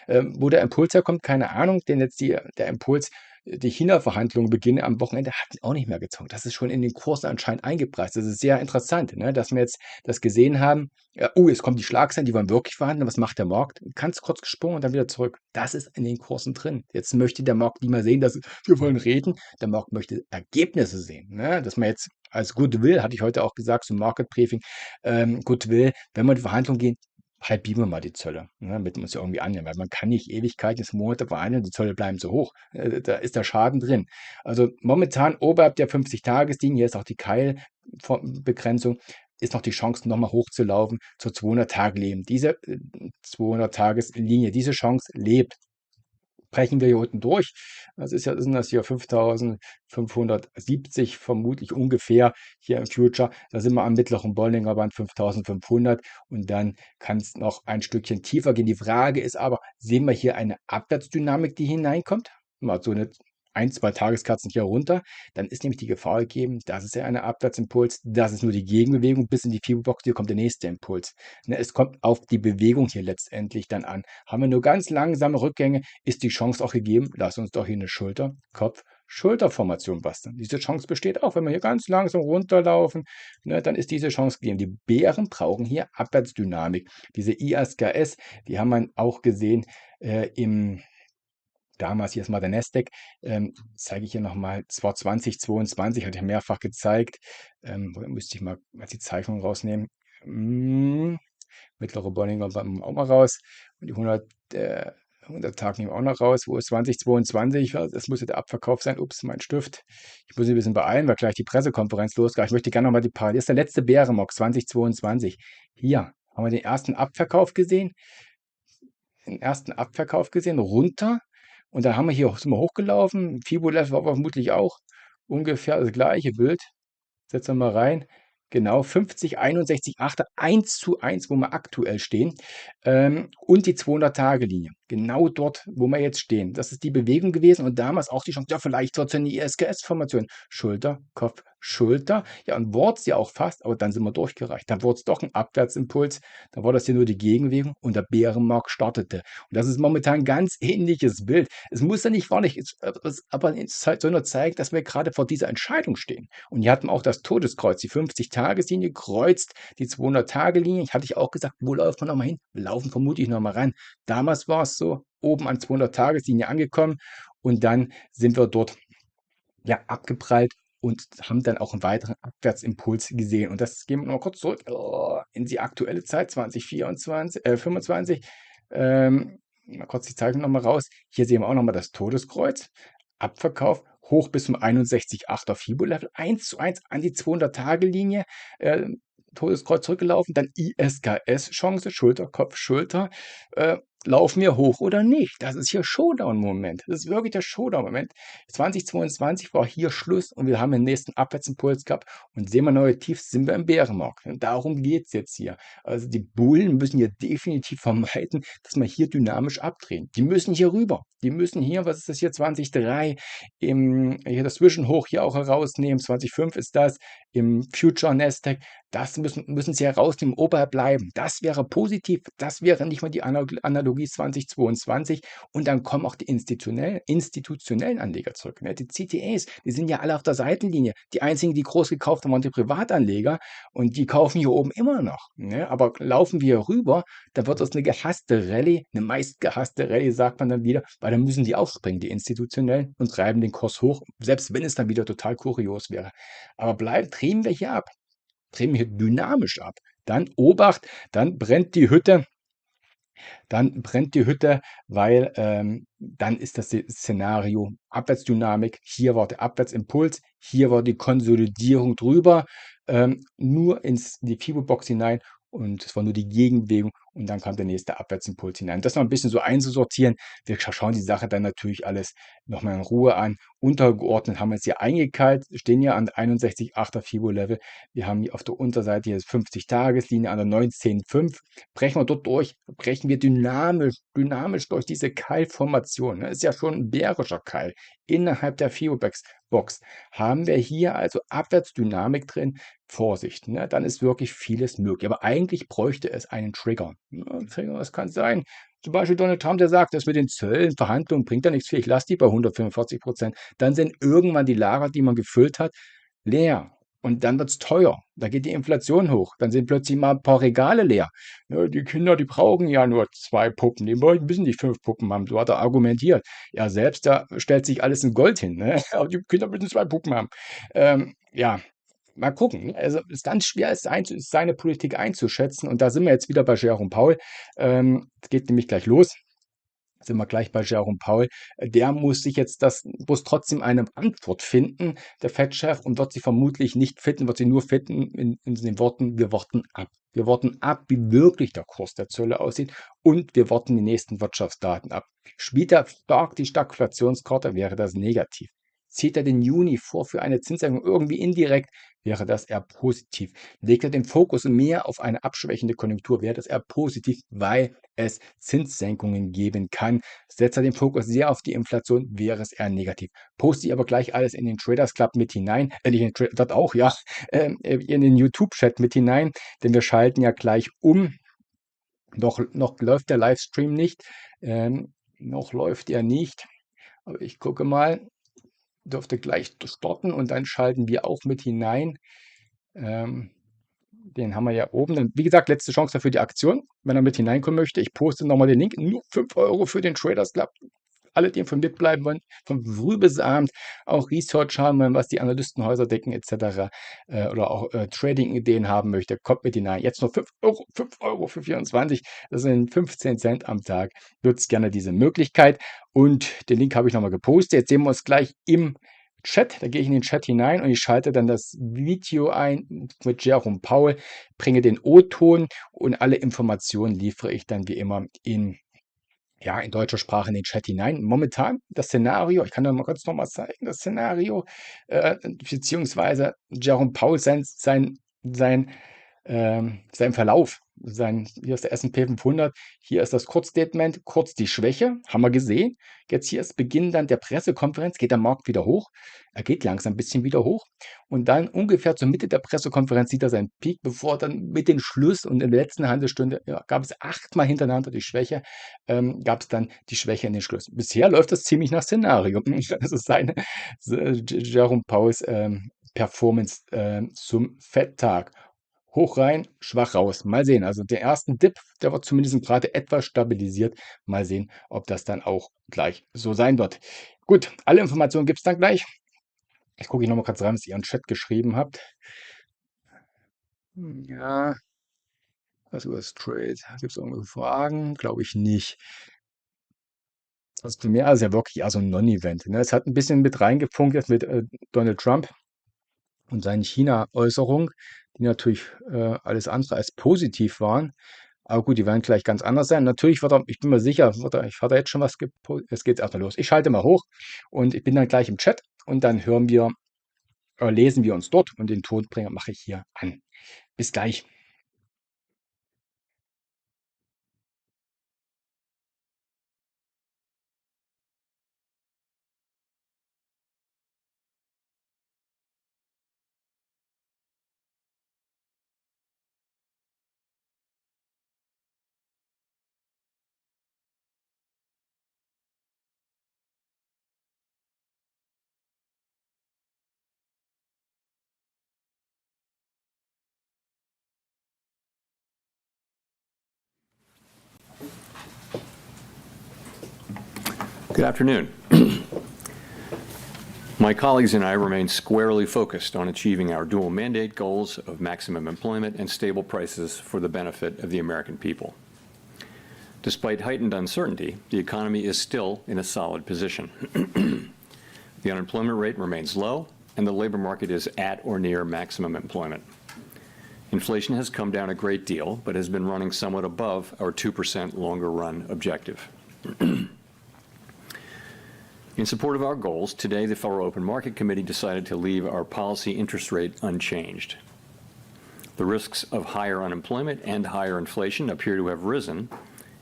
Wo der Impuls herkommt, keine Ahnung, denn jetzt der Impuls, die China-Verhandlungen beginnen am Wochenende, hat auch nicht mehr gezogen. Das ist schon in den Kursen anscheinend eingepreist. Das ist sehr interessant, ne, dass wir jetzt das gesehen haben. Ja, jetzt kommt die Schlagzeilen, die wollen wirklich verhandeln. Was macht der Markt? Ganz kurz gesprungen und dann wieder zurück. Das ist in den Kursen drin. Jetzt möchte der Markt nicht mehr sehen, dass wir wollen reden. Der Markt möchte Ergebnisse sehen. Ne? Dass man jetzt als Goodwill, hatte ich heute auch gesagt, zum Market Briefing, Goodwill, wenn wir in die Verhandlungen gehen, halbieren wir mal die Zölle, ne, damit wir uns ja irgendwie annähern, weil man kann nicht Ewigkeiten, bis Monate verhandeln, die Zölle bleiben so hoch. Da ist der Schaden drin. Also momentan oberhalb der 50-Tageslinie, hier ist auch die Keilbegrenzung, ist noch die Chance, nochmal hochzulaufen zur 200-Tage-Linie. Diese 200-Tages-Linie, diese Chance lebt. Brechen wir hier unten durch. Sind das hier 5.570 vermutlich ungefähr hier im Future. Da sind wir am mittleren Bollinger Band 5.500 und dann kann es noch ein Stückchen tiefer gehen. Die Frage ist aber, sehen wir hier eine Abwärtsdynamik, die hineinkommt? Mal so eine 1, 2 Tageskerzen hier runter, dann ist nämlich die Gefahr gegeben, das ist ja ein Abwärtsimpuls, das ist nur die Gegenbewegung bis in die Fibonacci, hier kommt der nächste Impuls. Ne, es kommt auf die Bewegung hier letztendlich dann an. Haben wir nur ganz langsame Rückgänge, ist die Chance auch gegeben, lass uns doch hier eine Schulter-Kopf-Schulter-Formation basteln. Diese Chance besteht auch, wenn wir hier ganz langsam runterlaufen, ne, dann ist diese Chance gegeben. Die Bären brauchen hier Abwärtsdynamik. Diese ISKS, die haben wir auch gesehen damals, hier ist mal der Nasdaq, zeige ich hier nochmal, zwar 2022, hatte ich mehrfach gezeigt, müsste ich mal die Zeichnung rausnehmen. Mittlere Bollinger Band auch mal raus und die 100 Tage nehmen wir auch noch raus. Wo ist 2022? Das muss ja der Abverkauf sein. Ups, mein Stift. Ich muss mich ein bisschen beeilen, weil gleich die Pressekonferenz losgeht. Ich möchte gerne nochmal die Parallel. Das ist der letzte Bärenmarkt 2022. Hier haben wir den ersten Abverkauf gesehen. Runter. Und dann sind wir hochgelaufen. Fibo-Level war vermutlich auch ungefähr das gleiche Bild. Setzen wir mal rein. Genau, 50, 61, 8, 1:1, wo wir aktuell stehen. Und die 200-Tage-Linie. Genau dort, wo wir jetzt stehen. Das ist die Bewegung gewesen und damals auch die Chance, ja, vielleicht wird es eine ISKS-Formation. Schulter, Kopf, Schulter. Ja, und wurde es ja auch fast, aber dann sind wir durchgereicht. Dann wurde es doch ein Abwärtsimpuls. Dann war das hier nur die Gegenbewegung und der Bärenmarkt startete. Und das ist momentan ein ganz ähnliches Bild. Es muss ja nicht, aber es soll nur zeigen, dass wir gerade vor dieser Entscheidung stehen. Und hier hatten wir auch das Todeskreuz, die 50-Tages-Linie kreuzt die 200-Tage-Linie. Ich hatte auch gesagt, wo laufen wir nochmal hin? Wir laufen vermutlich nochmal ran. Damals war es so, oben an 200-Tages-Linie angekommen und dann sind wir dort ja abgeprallt und haben dann auch einen weiteren Abwärtsimpuls gesehen. Und das gehen wir noch mal kurz zurück in die aktuelle Zeit, 2024, 25. Mal kurz die Zeichnung nochmal raus. Hier sehen wir auch nochmal das Todeskreuz. Abverkauf hoch bis zum 61,8er Fibo-Level, 1:1 an die 200-Tage-Linie. Todeskreuz zurückgelaufen, dann ISKS-Chance, Schulter, Kopf, Schulter. Laufen wir hoch oder nicht? Das ist hier Showdown-Moment. Das ist wirklich der Showdown-Moment. 2022 war hier Schluss und wir haben den nächsten Abwärtsimpuls gehabt und sehen wir neue Tiefs, sind wir im Bärenmarkt. Und darum geht es jetzt hier. Also die Bullen müssen hier definitiv vermeiden, dass wir hier dynamisch abdrehen. Die müssen hier rüber. Die müssen hier, was ist das hier, 2003, hier das Zwischenhoch hier auch herausnehmen. 2005 ist das, im Future Nasdaq. Das müssen sie herausnehmen, oberhalb bleiben. Das wäre positiv. Das wäre nicht mal die Analogie 2022. Und dann kommen auch die institutionellen Anleger zurück. Ne? Die CTAs, die sind ja alle auf der Seitenlinie. Die einzigen, die groß gekauft haben, waren die Privatanleger. Und die kaufen hier oben immer noch. Ne? Aber laufen wir rüber, dann wird das eine gehasste Rallye, eine meist gehasste Rallye, sagt man dann wieder, weil dann müssen die aufspringen, die Institutionellen, und treiben den Kurs hoch, selbst wenn es dann wieder total kurios wäre. Aber drehen wir hier ab. Drehen wir hier dynamisch ab. Dann Obacht, dann brennt die Hütte, weil dann ist das Szenario Abwärtsdynamik. Hier war der Abwärtsimpuls, hier war die Konsolidierung drüber, nur die Fibo-Box hinein und es war nur die Gegenbewegung und dann kam der nächste Abwärtsimpuls hinein. Das noch ein bisschen so einzusortieren. Wir schauen die Sache dann natürlich alles nochmal in Ruhe an. Untergeordnet haben wir es hier eingekeilt, stehen ja an 61,8er Fibo-Level. Wir haben hier auf der Unterseite hier 50-Tageslinie an der 19,5. Brechen wir dort durch, brechen wir dynamisch durch diese Keilformation. Das ist ja schon ein bärischer Keil. Innerhalb der Fibo-Box haben wir hier also Abwärtsdynamik drin. Vorsicht, ne? Dann ist wirklich vieles möglich. Aber eigentlich bräuchte es einen Trigger. Trigger, was kann sein? Zum Beispiel Donald Trump, der sagt, das mit den Zöllen, Verhandlungen bringt ja nichts viel. Ich lasse die bei 145%. Dann sind irgendwann die Lager, die man gefüllt hat, leer. Und dann wird es teuer. Da geht die Inflation hoch. Dann sind plötzlich mal ein paar Regale leer. Ja, die Kinder, die brauchen ja nur 2 Puppen. Die müssen nicht 5 Puppen haben. So hat er argumentiert. Er selbst, da stellt sich alles in Gold hin. Ne? Aber die Kinder müssen 2 Puppen haben. Ja, mal gucken. Also es ist ganz schwer, seine Politik einzuschätzen. Und da sind wir jetzt wieder bei Jerome Powell. Es geht nämlich gleich los. sind wir gleich bei Jerome Powell. Der muss trotzdem eine Antwort finden, der Fed-Chef, und wird sie vermutlich nicht finden, wird sie nur finden in den Worten, wir warten ab. Wir warten ab, wie wirklich der Kurs der Zölle aussieht, und wir warten die nächsten Wirtschaftsdaten ab. Spielt er stark die Stagflationskarte, wäre das negativ. Zieht er den Juni vor für eine Zinssenkung irgendwie indirekt, wäre das eher positiv. Legt er den Fokus mehr auf eine abschwächende Konjunktur, wäre das eher positiv, weil es Zinssenkungen geben kann. Setzt er den Fokus sehr auf die Inflation, wäre es eher negativ. Poste ich aber gleich alles in den Traders Club mit hinein, nicht in den dort auch, ja, in den YouTube-Chat mit hinein, denn wir schalten ja gleich um. Noch läuft der Livestream nicht, noch läuft er nicht, aber ich gucke mal, dürfte gleich starten und dann schalten wir auch mit hinein. Den haben wir ja oben. Dann, wie gesagt, letzte Chance dafür die Aktion, wenn er mit hineinkommen möchte. Ich poste nochmal den Link. Nur 5 Euro für den Traders Club. Alle, die von mitbleiben wollen, von früh bis abend auch Research haben wollen, was die Analystenhäuser decken etc. Oder auch Trading-Ideen haben möchte, kommt mit hinein. Jetzt nur 5 Euro, 5 Euro für 24. Das sind 15 Cent am Tag. Nutzt gerne diese Möglichkeit. Und den Link habe ich nochmal gepostet. Jetzt sehen wir uns gleich im Chat, da gehe ich in den Chat hinein und ich schalte dann das Video ein mit Jerome Powell, bringe den O-Ton und alle Informationen liefere ich dann wie immer in deutscher Sprache in den Chat hinein. Momentan das Szenario, ich kann da mal kurz nochmal zeigen, das Szenario, beziehungsweise Jerome Powell sein Verlauf. Hier ist der S&P 500, hier ist das Kurz-Statement, kurz die Schwäche, haben wir gesehen. Jetzt hier ist Beginn dann der Pressekonferenz, geht der Markt wieder hoch. Er geht langsam ein bisschen wieder hoch. Und dann ungefähr zur Mitte der Pressekonferenz sieht er seinen Peak, bevor dann mit dem Schluss und in der letzten Handelsstunde gab es 8-mal hintereinander die Schwäche, gab es dann die Schwäche in den Schluss. Bisher läuft das ziemlich nach Szenario. Das ist Jerome Powells Performance zum Fed-Tag. Hoch rein, schwach raus. Mal sehen. Also der ersten Dip, der wird zumindest gerade etwas stabilisiert. Mal sehen, ob das dann auch gleich so sein wird. Gut, alle Informationen gibt es dann gleich. Ich gucke noch mal kurz rein, was ihr im Chat geschrieben habt. Ja, was über das Trade? Gibt es irgendwelche Fragen? Glaube ich nicht. Das Primär ist ja wirklich so ein Non-Event. Ne? Es hat ein bisschen mit reingefunkt jetzt mit Donald Trump und seinen China-Äußerungen, die natürlich alles andere als positiv waren. Aber gut, die werden gleich ganz anders sein. Natürlich ich bin mir sicher, ich hatte jetzt schon was gepostet. Jetzt geht es erstmal los. Ich schalte mal hoch und ich bin dann gleich im Chat und dann lesen wir uns dort und den Tonbringer mache ich hier an. Bis gleich. Good afternoon. My colleagues and I remain squarely focused on achieving our dual mandate goals of maximum employment and stable prices for the benefit of the American people. Despite heightened uncertainty, the economy is still in a solid position. The unemployment rate remains low, and the labor market is at or near maximum employment. Inflation has come down a great deal, but has been running somewhat above our 2% longer run objective. In support of our goals, today the Federal Open Market Committee decided to leave our policy interest rate unchanged. The risks of higher unemployment and higher inflation appear to have risen,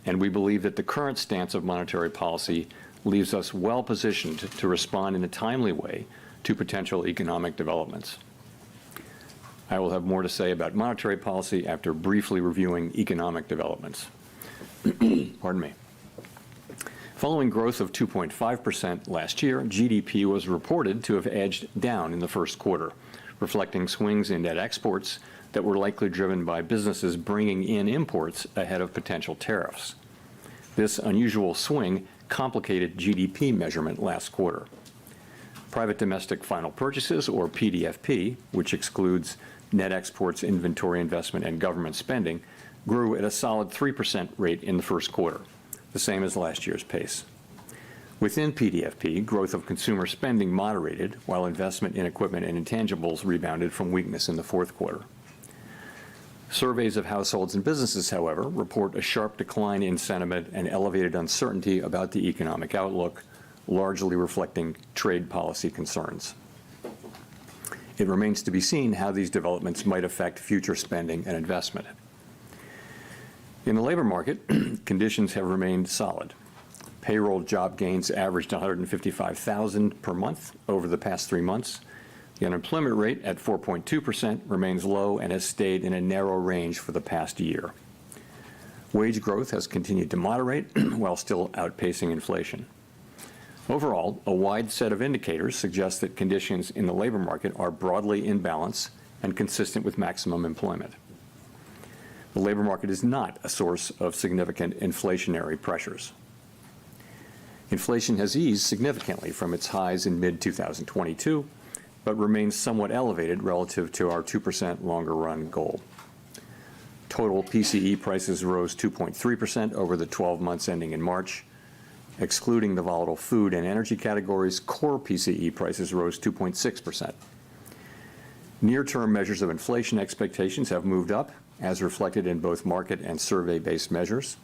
and we believe that the current stance of monetary policy leaves us well positioned to respond in a timely way to potential economic developments. I will have more to say about monetary policy after briefly reviewing economic developments. Pardon me. Following growth of 2.5% last year, GDP was reported to have edged down in the first quarter, reflecting swings in net exports that were likely driven by businesses bringing in imports ahead of potential tariffs. This unusual swing complicated GDP measurement last quarter. Private domestic final purchases, or PDFP, which excludes net exports, inventory investment, and government spending, grew at a solid 3% rate in the first quarter. the same as last year's pace. Within PDFP, growth of consumer spending moderated, while investment in equipment and intangibles rebounded from weakness in the fourth quarter. Surveys of households and businesses, however, report a sharp decline in sentiment and elevated uncertainty about the economic outlook, largely reflecting trade policy concerns. It remains to be seen how these developments might affect future spending and investment. In the labor market, conditions have remained solid. Payroll job gains averaged 155,000 per month over the past 3 months. The unemployment rate at 4.2% remains low and has stayed in a narrow range for the past year. Wage growth has continued to moderate while still outpacing inflation. Overall, a wide set of indicators suggest that conditions in the labor market are broadly in balance and consistent with maximum employment. The labor market is not a source of significant inflationary pressures. Inflation has eased significantly from its highs in mid-2022, but remains somewhat elevated relative to our 2% longer-run goal. Total PCE prices rose 2.3% over the 12 months ending in March. Excluding the volatile food and energy categories, core PCE prices rose 2.6%. Near-term measures of inflation expectations have moved up, as reflected in both market and survey-based measures.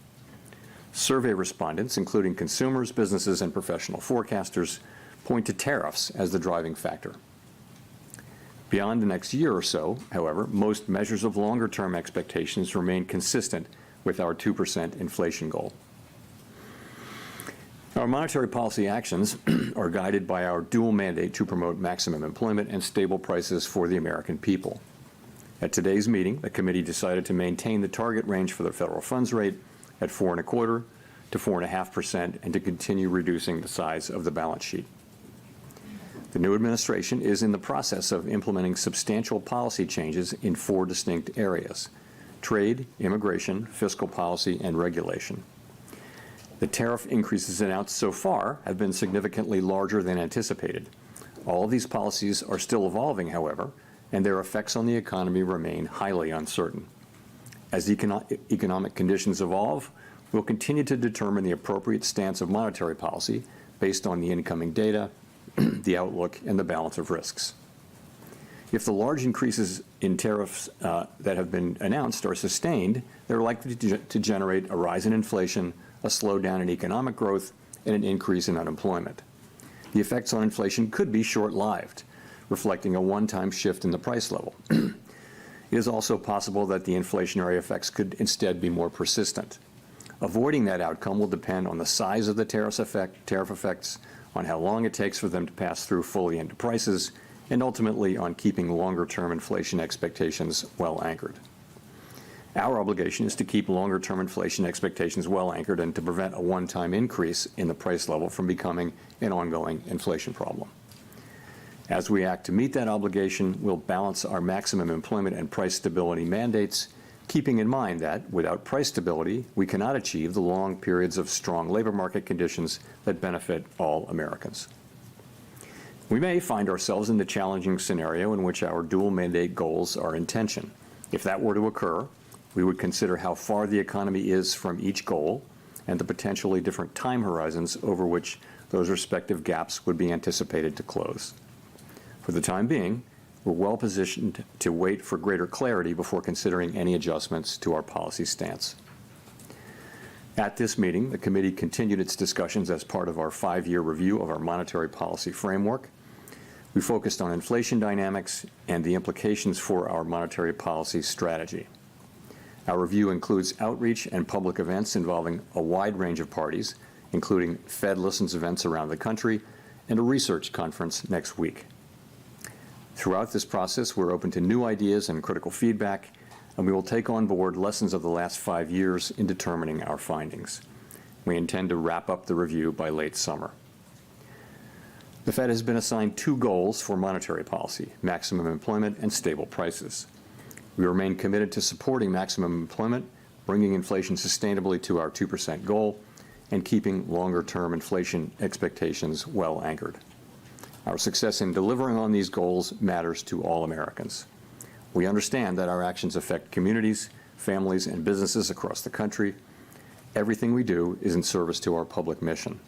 Survey respondents, including consumers, businesses, and professional forecasters, point to tariffs as the driving factor. Beyond the next year or so, however, most measures of longer-term expectations remain consistent with our 2% inflation goal. Our monetary policy actions are guided by our dual mandate to promote maximum employment and stable prices for the American people. At today's meeting, the committee decided to maintain the target range for the federal funds rate at 4.25% to 4.5% and to continue reducing the size of the balance sheet. The new administration is in the process of implementing substantial policy changes in 4 distinct areas: trade, immigration, fiscal policy, and regulation. The tariff increases announced so far have been significantly larger than anticipated. All of these policies are still evolving, however, and their effects on the economy remain highly uncertain. As economic conditions evolve, we'll continue to determine the appropriate stance of monetary policy based on the incoming data, the outlook, and the balance of risks. If the large increases in tariffs that have been announced are sustained, they're likely to generate a rise in inflation, a slowdown in economic growth, and an increase in unemployment. The effects on inflation could be short-lived, reflecting a one-time shift in the price level. It is also possible that the inflationary effects could instead be more persistent. Avoiding that outcome will depend on the size of the tariff effects, on how long it takes for them to pass through fully into prices, and ultimately on keeping longer-term inflation expectations well anchored. Our obligation is to keep longer-term inflation expectations well anchored and to prevent a one-time increase in the price level from becoming an ongoing inflation problem. As we act to meet that obligation, we'll balance our maximum employment and price stability mandates, keeping in mind that without price stability, we cannot achieve the long periods of strong labor market conditions that benefit all Americans. We may find ourselves in the challenging scenario in which our dual mandate goals are in tension. If that were to occur, we would consider how far the economy is from each goal and the potentially different time horizons over which those respective gaps would be anticipated to close. For the time being, we're well positioned to wait for greater clarity before considering any adjustments to our policy stance. At this meeting, the committee continued its discussions as part of our 5-year review of our monetary policy framework. We focused on inflation dynamics and the implications for our monetary policy strategy. Our review includes outreach and public events involving a wide range of parties, including Fed Listens events around the country and a research conference next week. Throughout this process, we're open to new ideas and critical feedback, and we will take on board lessons of the last 5 years in determining our findings. We intend to wrap up the review by late summer. The Fed has been assigned 2 goals for monetary policy: maximum employment and stable prices. We remain committed to supporting maximum employment, bringing inflation sustainably to our 2% goal, and keeping longer-term inflation expectations well anchored. Our success in delivering on these goals matters to all Americans. We understand that our actions affect communities, families, and businesses across the country, everything we do is in service to our public mission.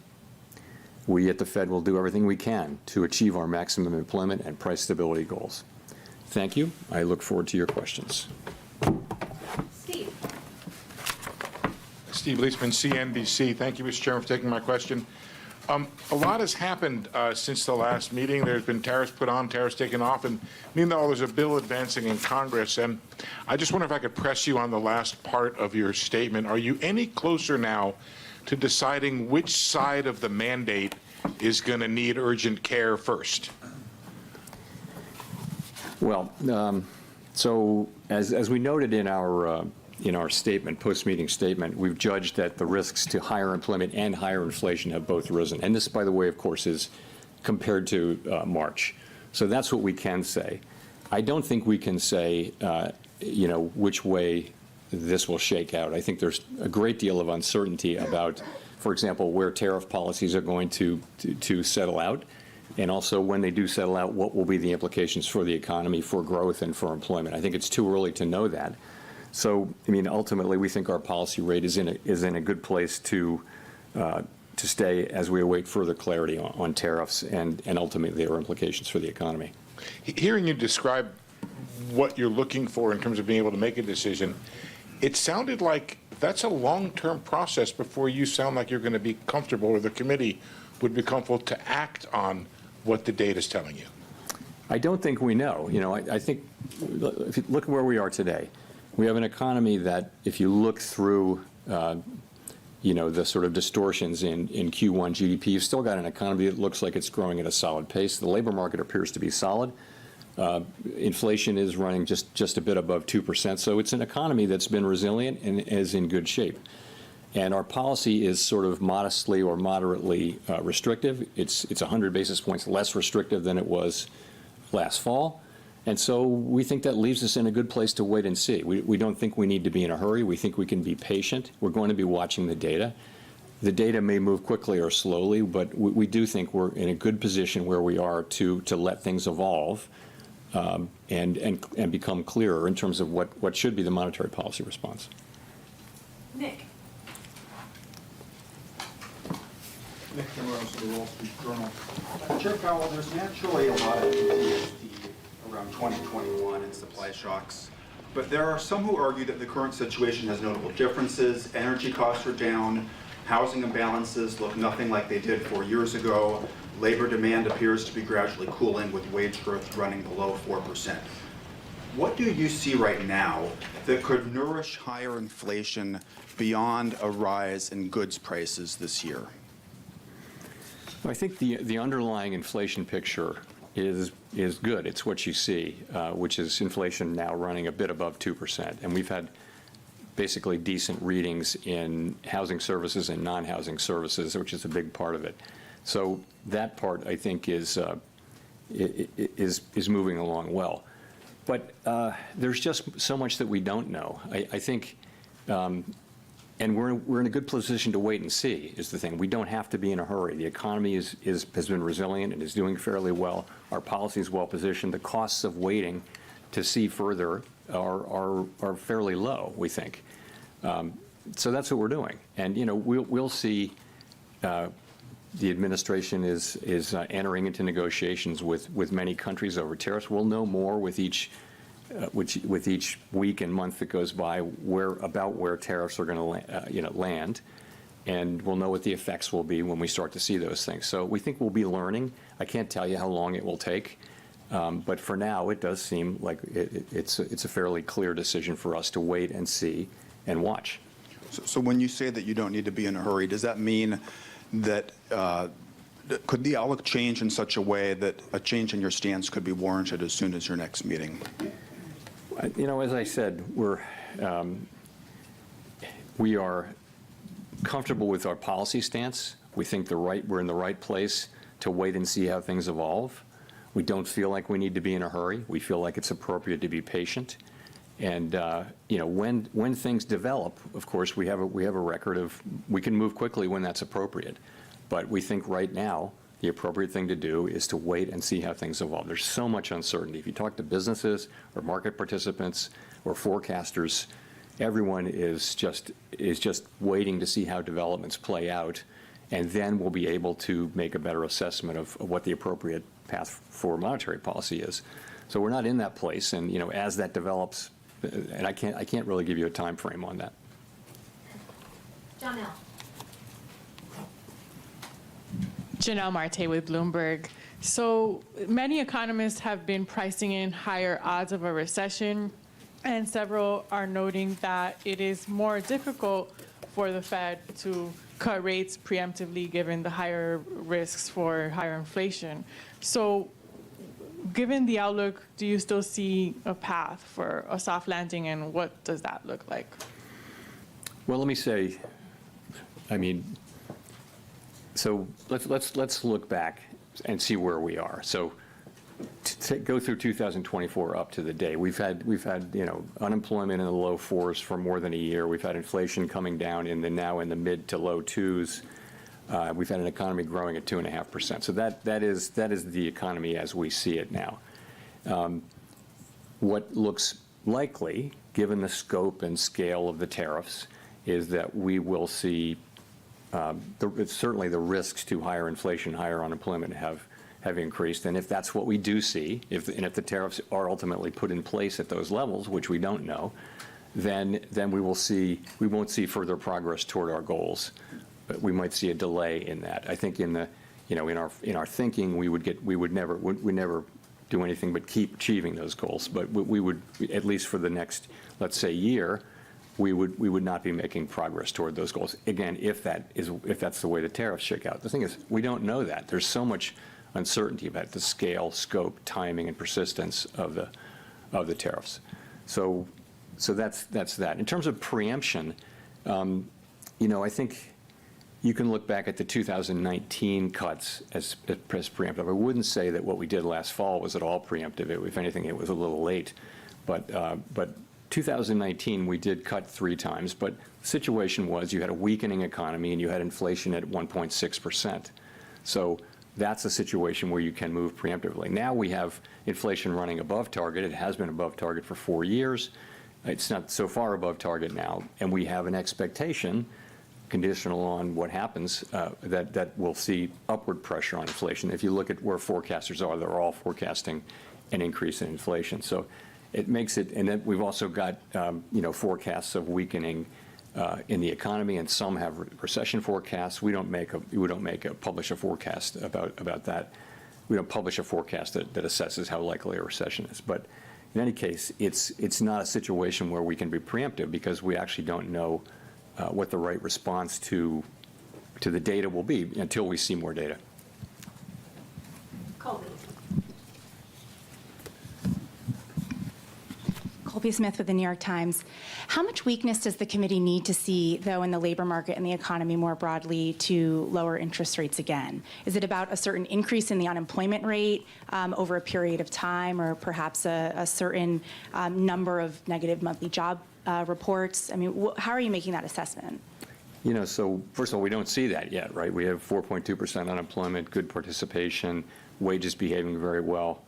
We at the Fed will do everything we can to achieve our maximum employment and price stability goals. Thank you. I look forward to your questions. Steve. Steve Leisman, CNBC. Thank you, Mr. Chairman, for taking my question. A lot has happened since the last meeting. There's been tariffs put on, tariffs taken off, and meanwhile, there's a bill advancing in Congress. And I just wonder if I could press you on the last part of your statement. Are you any closer now to deciding which side of the mandate is going to need urgent care first? Well, so as we noted in our statement, post-meeting statement, we've judged that the risks to higher employment and higher inflation have both risen. And this, by the way, of course, is compared to March. So that's what we can say. I don't think we can say, which way this will shake out. I think there's a great deal of uncertainty about, for example, where tariff policies are going to settle out, and also when they do settle out, what will be the implications for the economy, for growth, and for employment. I think it's too early to know that. So, I mean, ultimately, we think our policy rate is in a good place to stay as we await further clarity on tariffs and ultimately their implications for the economy. Hearing you describe what you're looking for in terms of being able to make a decision, it sounded like that's a long-term process before you sound like you're going to be comfortable, or the committee would be comfortable to act on what the data is telling you. I don't think we know. I think if you look at where we are today, we have an economy that, if you look through, the sort of distortions in Q1 GDP, you've still got an economy that looks like it's growing at a solid pace. The labor market appears to be solid. Inflation is running just a bit above 2%. So it's an economy that's been resilient and is in good shape. And our policy is sort of modestly or moderately restrictive. It's 100 basis points less restrictive than it was last fall. And so we think that leaves us in a good place to wait and see. We don't think we need to be in a hurry. We think we can be patient. We're going to be watching the data. The data may move quickly or slowly, but we do think we're in a good position where we are to let things evolve and become clearer in terms of what should be the monetary policy response. Nick. Nick Timrose of the Wall Street Journal. Chair Powell, there's naturally a lot of PTSD around 2021 and supply shocks, but there are some who argue that the current situation has notable differences. Energy costs are down, housing imbalances look nothing like they did 4 years ago, labor demand appears to be gradually cooling with wage growth running below 4%. What do you see right now that could nourish higher inflation beyond a rise in goods prices this year? I think the underlying inflation picture is good. It's what you see, which is inflation now running a bit above 2%. And we've had basically decent readings in housing services and non-housing services, which is a big part of it. So that part, I think, is moving along well. But there's just so much that we don't know. I think, and we're in a good position to wait and see, is the thing. We don't have to be in a hurry. The economy has been resilient and is doing fairly well. Our policy is well positioned. The costs of waiting to see further are fairly low, we think. So that's what we're doing. And we'll see. The administration is entering into negotiations with many countries over tariffs. We'll know more with each week and month that goes by about where tariffs are going to land, and we'll know what the effects will be when we start to see those things. So we think we'll be learning. I can't tell you how long it will take, but for now it does seem like it's a fairly clear decision for us to wait and see and watch. So when you say that you don't need to be in a hurry, does that mean that could the outlook change in such a way that a change in your stance could be warranted as soon as your next meeting? As I said, we are comfortable with our policy stance. We think we're in the right place to wait and see how things evolve. We don't feel like we need to be in a hurry. We feel like it's appropriate to be patient. And when things develop, of course, we have a record of we can move quickly when that's appropriate. But we think right now the appropriate thing to do is to wait and see how things evolve. There's so much uncertainty. If you talk to businesses or market participants or forecasters, everyone is just waiting to see how developments play out, and then we'll be able to make a better assessment of what the appropriate path for monetary policy is. So we're not in that place, and as that develops, and I can't really give you a time frame on that. Janelle. Janelle Marte with Bloomberg. So many economists have been pricing in higher odds of a recession, and several are noting that it is more difficult for the Fed to cut rates preemptively given the higher risks for higher inflation. So given the outlook, do you still see a path for a soft landing, and what does that look like? Well, let me say, so let's look back and see where we are. So to go through 2024 up to the day, we've had unemployment in the low 4s for more than a year. We've had inflation coming down now in the mid to low 2s. We've had an economy growing at 2.5%. So that is the economy as we see it now. What looks likely, given the scope and scale of the tariffs, is that we will see certainly the risks to higher inflation, higher unemployment have increased. And if that's what we do see, if the tariffs are ultimately put in place at those levels, which we don't know, then we won't see further progress toward our goals. But we might see a delay in that. I think in our thinking, we would never do anything but keep achieving those goals. But we would, at least for the next, let's say, year, we would not be making progress toward those goals. Again, if that's the way the tariffs shake out. The thing is, we don't know that. There's so much uncertainty about the scale, scope, timing, and persistence of the tariffs. So that's that. In terms of preemption, I think you can look back at the 2019 cuts as preemptive. I wouldn't say that what we did last fall was at all preemptive. If anything, it was a little late. But 2019, we did cut 3 times. But the situation was you had a weakening economy and you had inflation at 1.6%. So that's a situation where you can move preemptively. Now we have inflation running above target. It has been above target for 4 years. It's not so far above target now. And we have an expectation, conditional on what happens, that we'll see upward pressure on inflation. If you look at where forecasters are, they're all forecasting an increase in inflation. So it makes it, and then we've also got forecasts of weakening in the economy, and some have recession forecasts. We don't publish a forecast about that. We don't publish a forecast that assesses how likely a recession is. But in any case, it's not a situation where we can be preemptive because we actually don't know what the right response to the data will be until we see more data. Colby. Colby Smith with the New York Times. How much weakness does the committee need to see, though, in the labor market and the economy more broadly to lower interest rates again? Is it about a certain increase in the unemployment rate over a period of time, or perhaps a certain number of negative monthly job reports? I mean, how are you making that assessment? So first of all, we don't see that yet, right? We have 4.2% unemployment, good participation, wages behaving very well.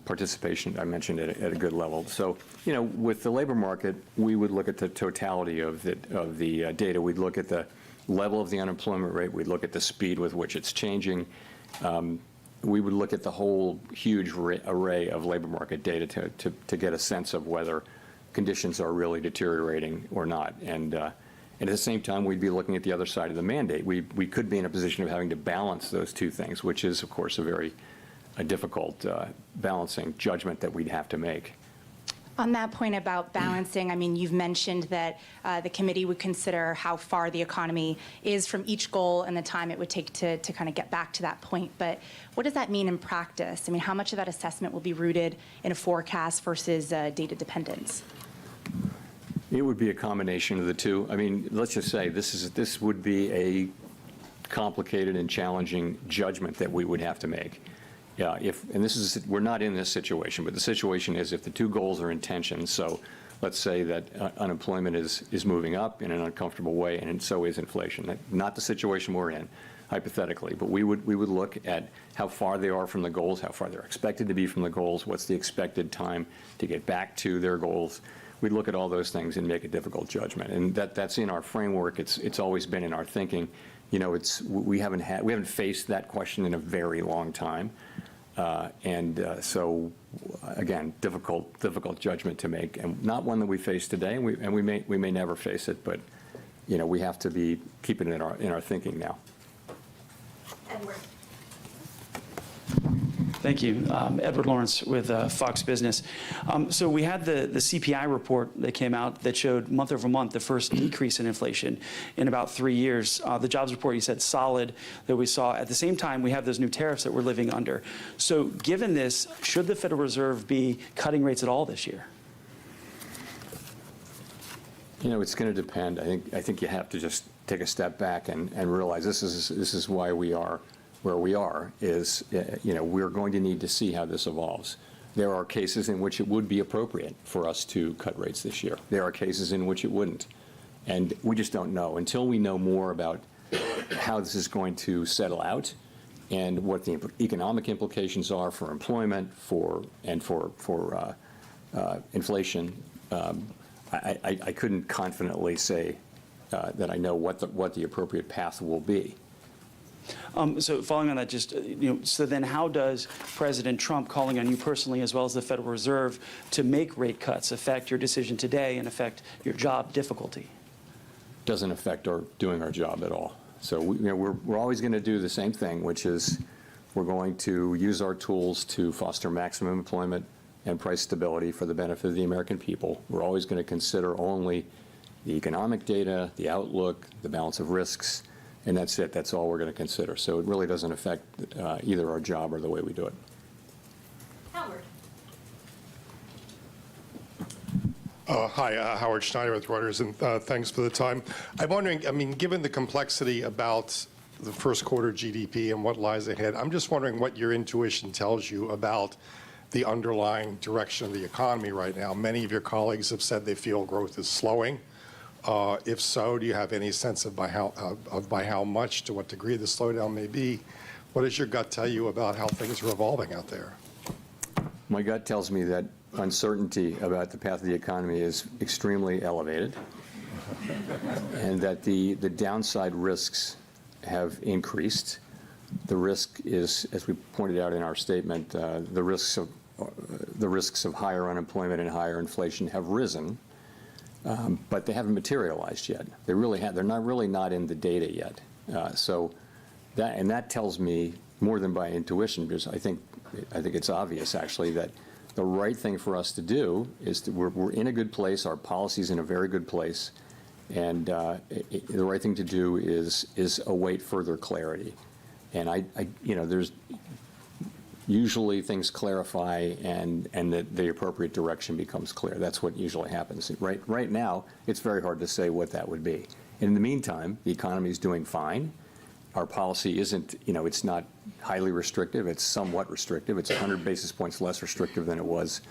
Participation, I mentioned, at a good level. So, with the labor market, we would look at the totality of the data. We'd look at the level of the unemployment rate. We'd look at the speed with which it's changing. We would look at the whole huge array of labor market data to get a sense of whether conditions are really deteriorating or not. And at the same time, we'd be looking at the other side of the mandate. We could be in a position of having to balance those two things, which is, of course, a difficult balancing judgment that we'd have to make. On that point about balancing, I mean, you've mentioned that the committee would consider how far the economy is from each goal and the time it would take to kind of get back to that point. But what does that mean in practice? I mean, how much of that assessment will be rooted in a forecast versus data dependence? It would be a combination of the two. I mean, let's just say this would be a complicated and challenging judgment that we would have to make. Yeah, we're not in this situation, but the situation is if the two goals are in tension, so let's say that unemployment is moving up in an uncomfortable way, and so is inflation. Not the situation we're in, hypothetically, but we would look at how far they are from the goals, how far they're expected to be from the goals, what's the expected time to get back to their goals. we look at all those things and make a difficult judgment. And that's in our framework. It's always been in our thinking. You know, we haven't faced that question in a very long time. So again, difficult judgment to make, and not one that we face today, and we may never face it, but you know, we have to be keeping it in our thinking now. Edward. Thank you. Edward Lawrence with Fox Business. So we had the CPI report that came out that showed month over month the first decrease in inflation in about 3 years. The jobs report, you said, solid, that we saw. At the same time, we have those new tariffs that we're living under. So given this, should the Federal Reserve be cutting rates at all this year? You know, it's going to depend. I think you have to just take a step back and realize this is why we are where we are, is, you know, we're going to need to see how this evolves. There are cases in which it would be appropriate for us to cut rates this year. There are cases in which it wouldn't. And we just don't know. Until we know more about how this is going to settle out and what the economic implications are for employment, for inflation, I couldn't confidently say that I know what the appropriate path will be. So following on that, just, you know, so then how does President Trump calling on you personally, as well as the Federal Reserve, to make rate cuts affect your decision today and affect your job difficulty? Doesn't affect our doing our job at all. So we're always going to do the same thing, which is we're going to use our tools to foster maximum employment and price stability for the benefit of the American people. We're always going to consider only the economic data, the outlook, the balance of risks, and that's it. That's all we're going to consider. So it really doesn't affect either our job or the way we do it. Howard. Hi, Howard Schneider with Reuters, and thanks for the time. I'm wondering, I mean, given the complexity about the first quarter GDP and what lies ahead, I'm just wondering what your intuition tells you about the underlying direction of the economy right now. Many of your colleagues have said they feel growth is slowing. If so, do you have any sense of by how much, to what degree the slowdown may be? What does your gut tell you about how things are evolving out there? My gut tells me that uncertainty about the path of the economy is extremely elevated, and that the downside risks have increased. The risk is, as we pointed out in our statement, the risks of higher unemployment and higher inflation have risen. But they haven't materialized yet. They're really not in the data yet. So that tells me more than by intuition, because I think it's obvious actually that the right thing for us to do is we're in a good place. Our policy's in a very good place, and the right thing to do is await further clarity. And you know, there's usually things clarify and the appropriate direction becomes clear. That's what usually happens. Right now, it's very hard to say what that would be. In the meantime, the economy is doing fine. Our policy isn't, you know, it's not highly restrictive. It's somewhat restrictive. It's 100 basis points less restrictive than it was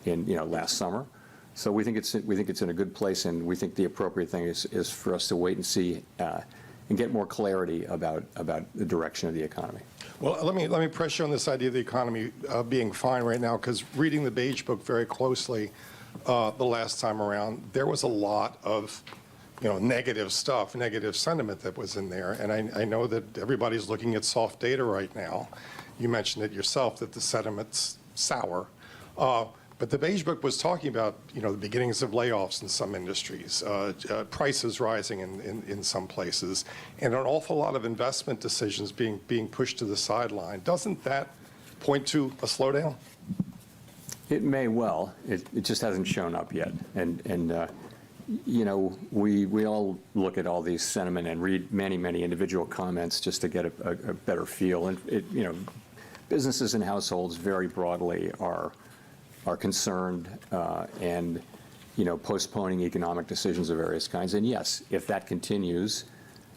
in, you know, last summer. So we think it's in a good place, and we think the appropriate thing is for us to wait and see and get more clarity about the direction of the economy. Well, let me press you on this idea of the economy being fine right now, because reading the Beige Book very closely the last time around, there was a lot of, you know, negative stuff, negative sentiment that was in there. And I know that everybody's looking at soft data right now. You mentioned it yourself that the sentiment's sour. But the Beige Book was talking about, you know, the beginnings of layoffs in some industries, prices rising in some places, and an awful lot of investment decisions being pushed to the sideline. Doesn't that point to a slowdown? It may well. It just hasn't shown up yet. And you know, we all look at all these sentiment and read many individual comments just to get a better feel. And you know, businesses and households very broadly are concerned and, you know, postponing economic decisions of various kinds. And yes, if that continues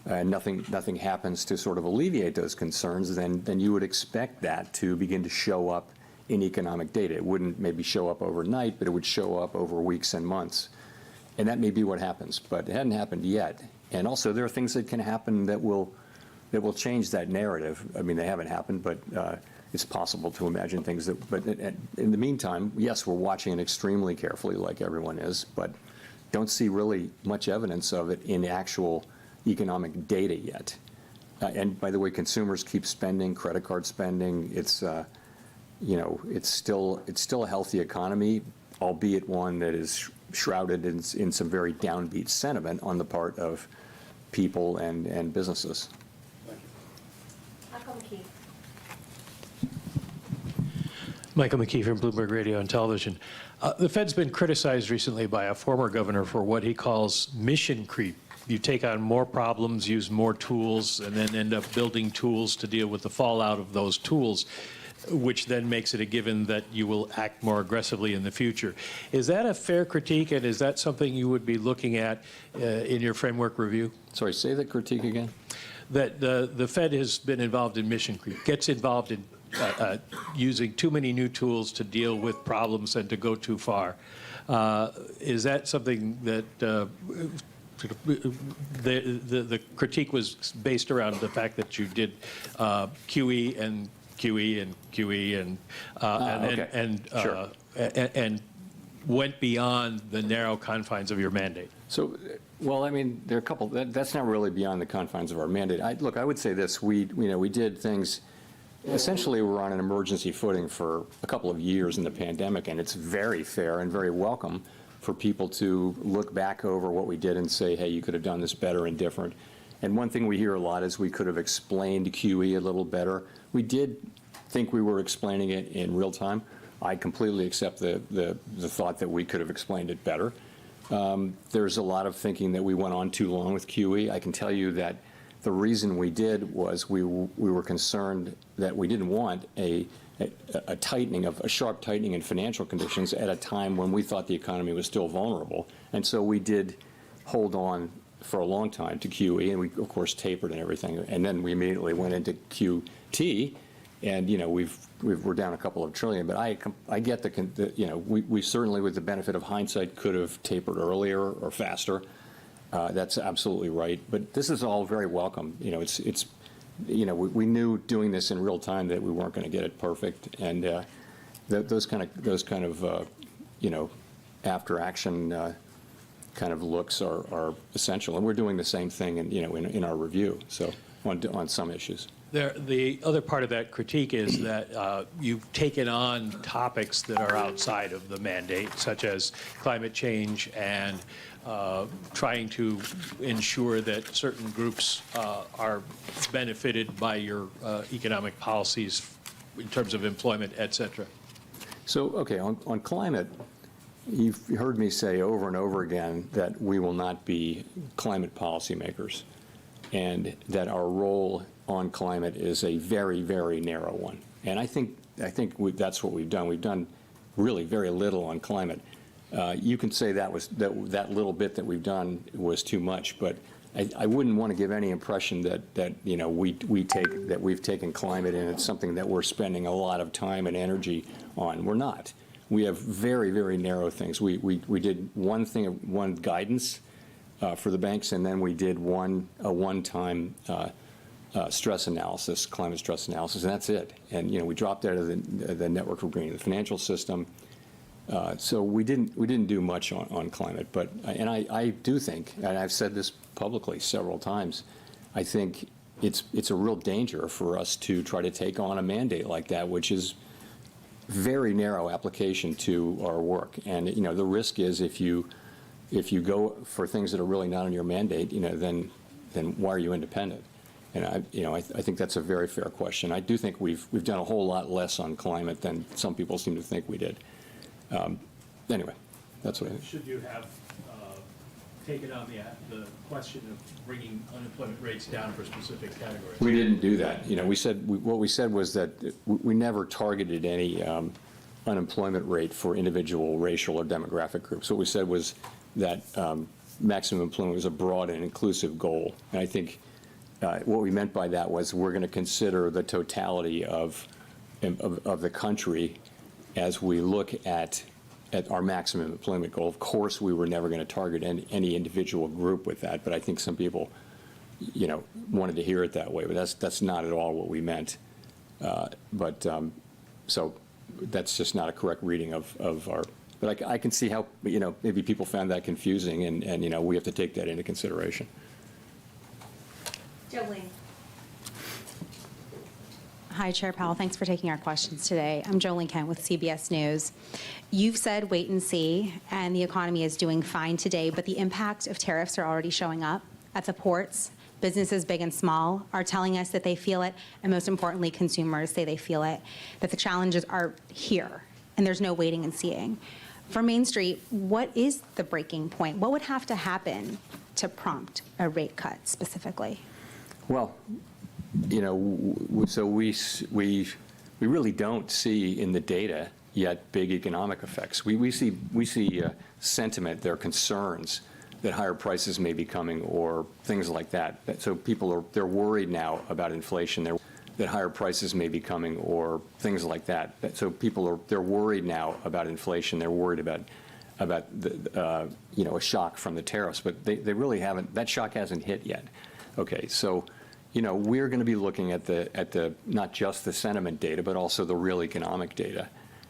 and nothing happens to sort of alleviate those concerns, then you would expect that to begin to show up in economic data. It wouldn't maybe show up overnight, but it would show up over weeks and months. And that may be what happens, but it hadn't happened yet. And also, there are things that can happen that will change that narrative. I mean, they haven't happened, but it's possible to imagine things that, but in the meantime, yes, we're watching it extremely carefully like everyone is, but don't see really much evidence of it in actual economic data yet. And by the way, consumers keep spending, credit card spending. It's, you know, it's still a healthy economy, albeit one that is shrouded in some very downbeat sentiment on the part of people and businesses. Michael McKee. Michael McKee from Bloomberg Radio and Television. The Fed's been criticized recently by a former governor for what he calls mission creep. You take on more problems, use more tools, and then end up building tools to deal with the fallout of those tools, which then makes it a given that you will act more aggressively in the future. Is that a fair critique, and is that something you would be looking at in your framework review? Sorry, say the critique again. That the Fed has been involved in mission creep, gets involved in using too many new tools to deal with problems and to go too far. Is that something that the critique was based around the fact that you did QE and QE and QE and went beyond the narrow confines of your mandate? So, well, I mean, there are a couple. That's not really beyond the confines of our mandate. Look, I would say this: we did things. Essentially, we're on an emergency footing for a couple of years in the pandemic, and it's very fair and very welcome for people to look back over what we did and say, hey, you could have done this better and different. And one thing we hear a lot is we could have explained QE a little better. We did think we were explaining it in real time. I completely accept the thought that we could have explained it better. There's a lot of thinking that we went on too long with QE. I can tell you that the reason we did was we were concerned that we didn't want a sharp tightening in financial conditions at a time when we thought the economy was still vulnerable. And so we did hold on for a long time to QE, and we, of course, tapered and everything. And then we immediately went into QT, and, we're down a couple of trillion. But I get we certainly, with the benefit of hindsight, could have tapered earlier or faster. That's absolutely right. But this is all very welcome. We knew doing this in real time that we weren't going to get it perfect, and those kind of after action kind of looks are essential, and we're doing the same thing in our review. So on some issues. The other part of that critique is that you've taken on topics that are outside of the mandate, such as climate change and trying to ensure that certain groups are benefited by your economic policies in terms of employment, et cetera. So, okay, on climate, you've heard me say over and over again that we will not be climate policymakers, and that our role on climate is a very, very narrow one. And I think that's what we've done. We've done really very little on climate. You can say that little bit that we've done was too much, but I wouldn't want to give any impression that we've taken climate and it's something that we're spending a lot of time and energy on. We're not. We have very, very narrow things. We did one guidance for the banks, and then we did a one-time stress analysis, climate stress analysis, and that's it. And we dropped out of the network of greening the financial system. So we didn't do much on climate, but I do think, and I've said this publicly several times, I think it's a real danger for us to try to take on a mandate like that, which is very narrow application to our work. And the risk is if you go for things that are really not on your mandate, then why are you independent? And I think that's a very fair question. I do think we've done a whole lot less on climate than some people seem to think we did. Anyway, that's what I think. Should you have taken on the question of bringing unemployment rates down for specific categories? We didn't do that. What we said was that we never targeted any unemployment rate for individual racial or demographic groups. What we said was that maximum employment was a broad and inclusive goal. And I think what we meant by that was we're going to consider the totality of the country as we look at our maximum employment goal. Of course, we were never going to target any individual group with that, but I think some people, wanted to hear it that way. But that's not at all what we meant. So that's just not a correct reading of our, but I can see how, maybe people found that confusing, and we have to take that into consideration. Jolene. Hi, Chair Powell. Thanks for taking our questions today. I'm Jolene Kent with CBS News. You've said wait and see, and the economy is doing fine today, but the impact of tariffs are already showing up at the ports. Businesses big and small are telling us that they feel it, and most importantly, consumers say they feel it, that the challenges are here, and there's no waiting and seeing. For Main Street, what is the breaking point? What would have to happen to prompt a rate cut specifically? Well, so we really don't see in the data yet big economic effects. We see sentiment, there are concerns that higher prices may be coming or things like that. So they're worried now about inflation. That higher prices may be coming or things like that. So they're worried now about inflation. They're worried about a shock from the tariffs, but they really haven't. That shock hasn't hit yet. Okay, so we're going to be looking at the not just the sentiment data, but also the real economic data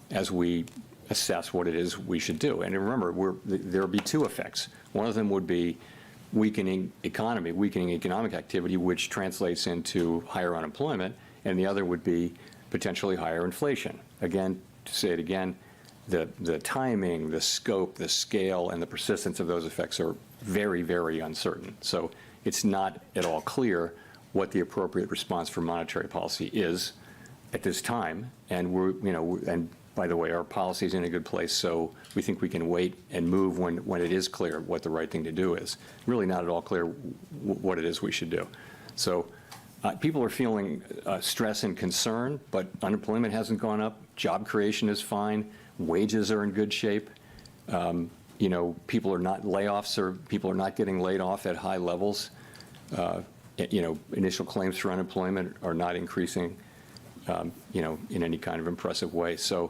as we assess what it is we should do. And remember, there will be two effects. One of them would be weakening economic activity, which translates into higher unemployment, and the other would be potentially higher inflation. Again, to say it again, the timing, the scope, the scale, and the persistence of those effects are very, very uncertain. So it's not at all clear what the appropriate response for monetary policy is at this time. And and by the way, our policy is in a good place, so we think we can wait and move when it is clear what the right thing to do is. Really not at all clear what it is we should do. So people are feeling stress and concern, but unemployment hasn't gone up. Job creation is fine. Wages are in good shape. People are not layoffs, or people are not getting laid off at high levels. Initial claims for unemployment are not increasing, in any kind of impressive way. So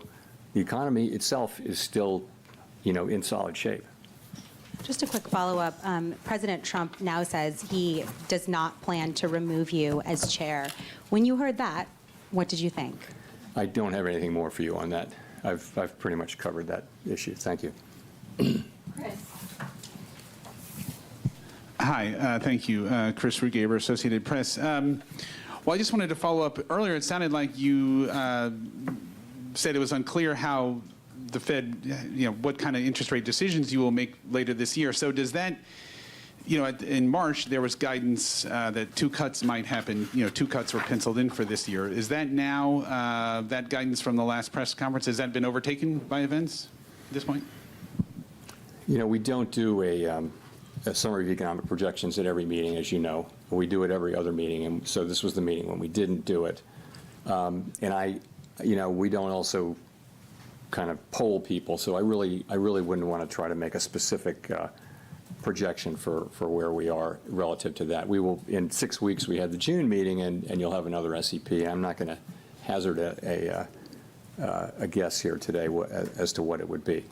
the economy itself is still, in solid shape. Just a quick follow-up. President Trump now says he does not plan to remove you as chair. When you heard that, what did you think? I don't have anything more for you on that. I've pretty much covered that issue. Thank you. Chris. Hi, thank you. Chris Rugaber, Associated Press. Well, I just wanted to follow up. Earlier, it sounded like you said it was unclear how the Fed, what kind of interest rate decisions you will make later this year. So does that, in March, there was guidance that 2 cuts might happen. 2 cuts were penciled in for this year. Is that now, that guidance from the last press conference, has that been overtaken by events at this point? We don't do a summary of economic projections at every meeting, as you know. We do it every other meeting, and so this was the meeting when we didn't do it. And we don't also kind of poll people, so I really wouldn't want to try to make a specific projection for where we are relative to that. We will, in 6 weeks, we had the June meeting, and you'll have another SEP. I'm not going to hazard a guess here today as to what it would be.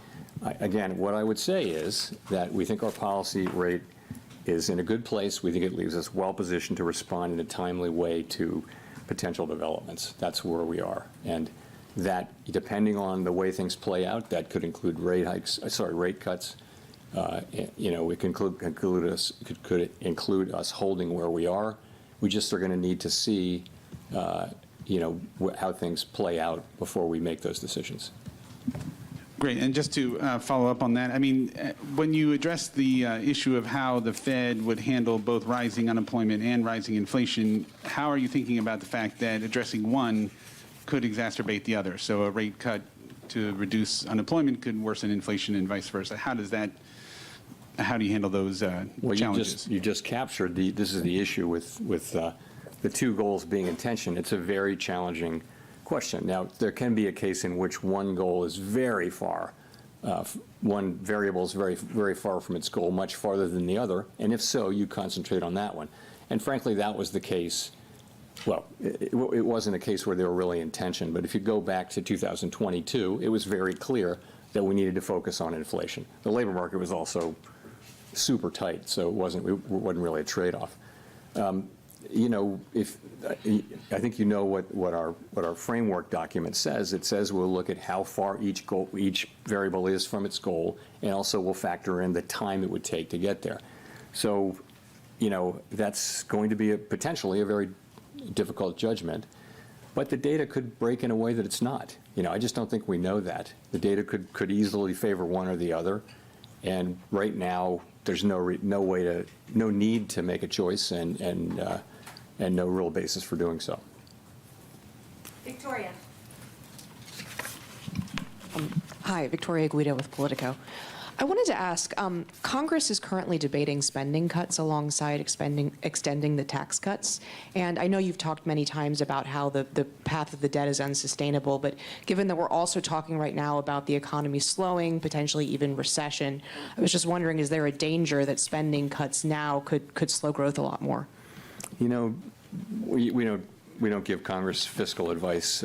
Again, what I would say is that we think our policy rate is in a good place. We think it leaves us well positioned to respond in a timely way to potential developments. That's where we are. And that, depending on the way things play out, that could include rate cuts. It could include us holding where we are. We just are going to need to see, how things play out before we make those decisions. Great. And just to follow up on that, I mean, when you address the issue of how the Fed would handle both rising unemployment and rising inflation, how are you thinking about the fact that addressing one could exacerbate the other? So a rate cut to reduce unemployment could worsen inflation and vice versa. How do you handle those challenges? You just captured this is the issue with the 2 goals being in tension. It's a very challenging question. Now, there can be a case in which one goal is very far, one variable is very, very far from its goal, much farther than the other, and if so, you concentrate on that one. And frankly, that was the case. Well, it wasn't a case where they were really in tension, but if you go back to 2022, it was very clear that we needed to focus on inflation. The labor market was also super tight, so it wasn't really a trade-off. you know, I think you know what our framework document says. It says we'll look at how far each variable is from its goal, and also we'll factor in the time it would take to get there. So, you know, that's going to be potentially a very difficult judgment. But the data could break in a way that it's not. You know, I just don't think we know that. The data could easily favor one or the other. And right now, there's no need to make a choice, and no real basis for doing so. Victoria. Hi, Victoria Guido with Politico. I wanted to ask, Congress is currently debating spending cuts alongside extending the tax cuts. And I know you've talked many times about how the path of the debt is unsustainable, but given that we're also talking right now about the economy slowing, potentially even recession, I was just wondering, is there a danger that spending cuts now could slow growth a lot more? You know, we don't give Congress fiscal advice.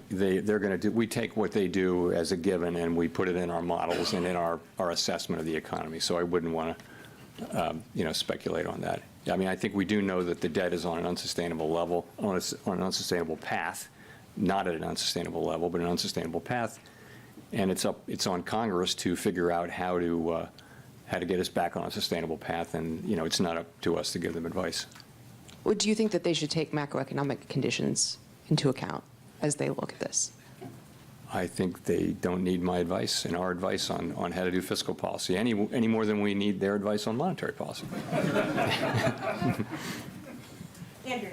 They're going to do. We take what they do as a given, and we put it in our models and in our assessment of the economy. So I wouldn't want to, you know, speculate on that. I mean, I think we do know that the debt is on an unsustainable level, on an unsustainable path, not at an unsustainable level, but an unsustainable path. And it's on Congress to figure out how to get us back on a sustainable path. And you know, it's not up to us to give them advice. Well, do you think that they should take macroeconomic conditions into account as they look at this? I think they don't need my advice and our advice on how to do fiscal policy any more than we need their advice on monetary policy. Andrew.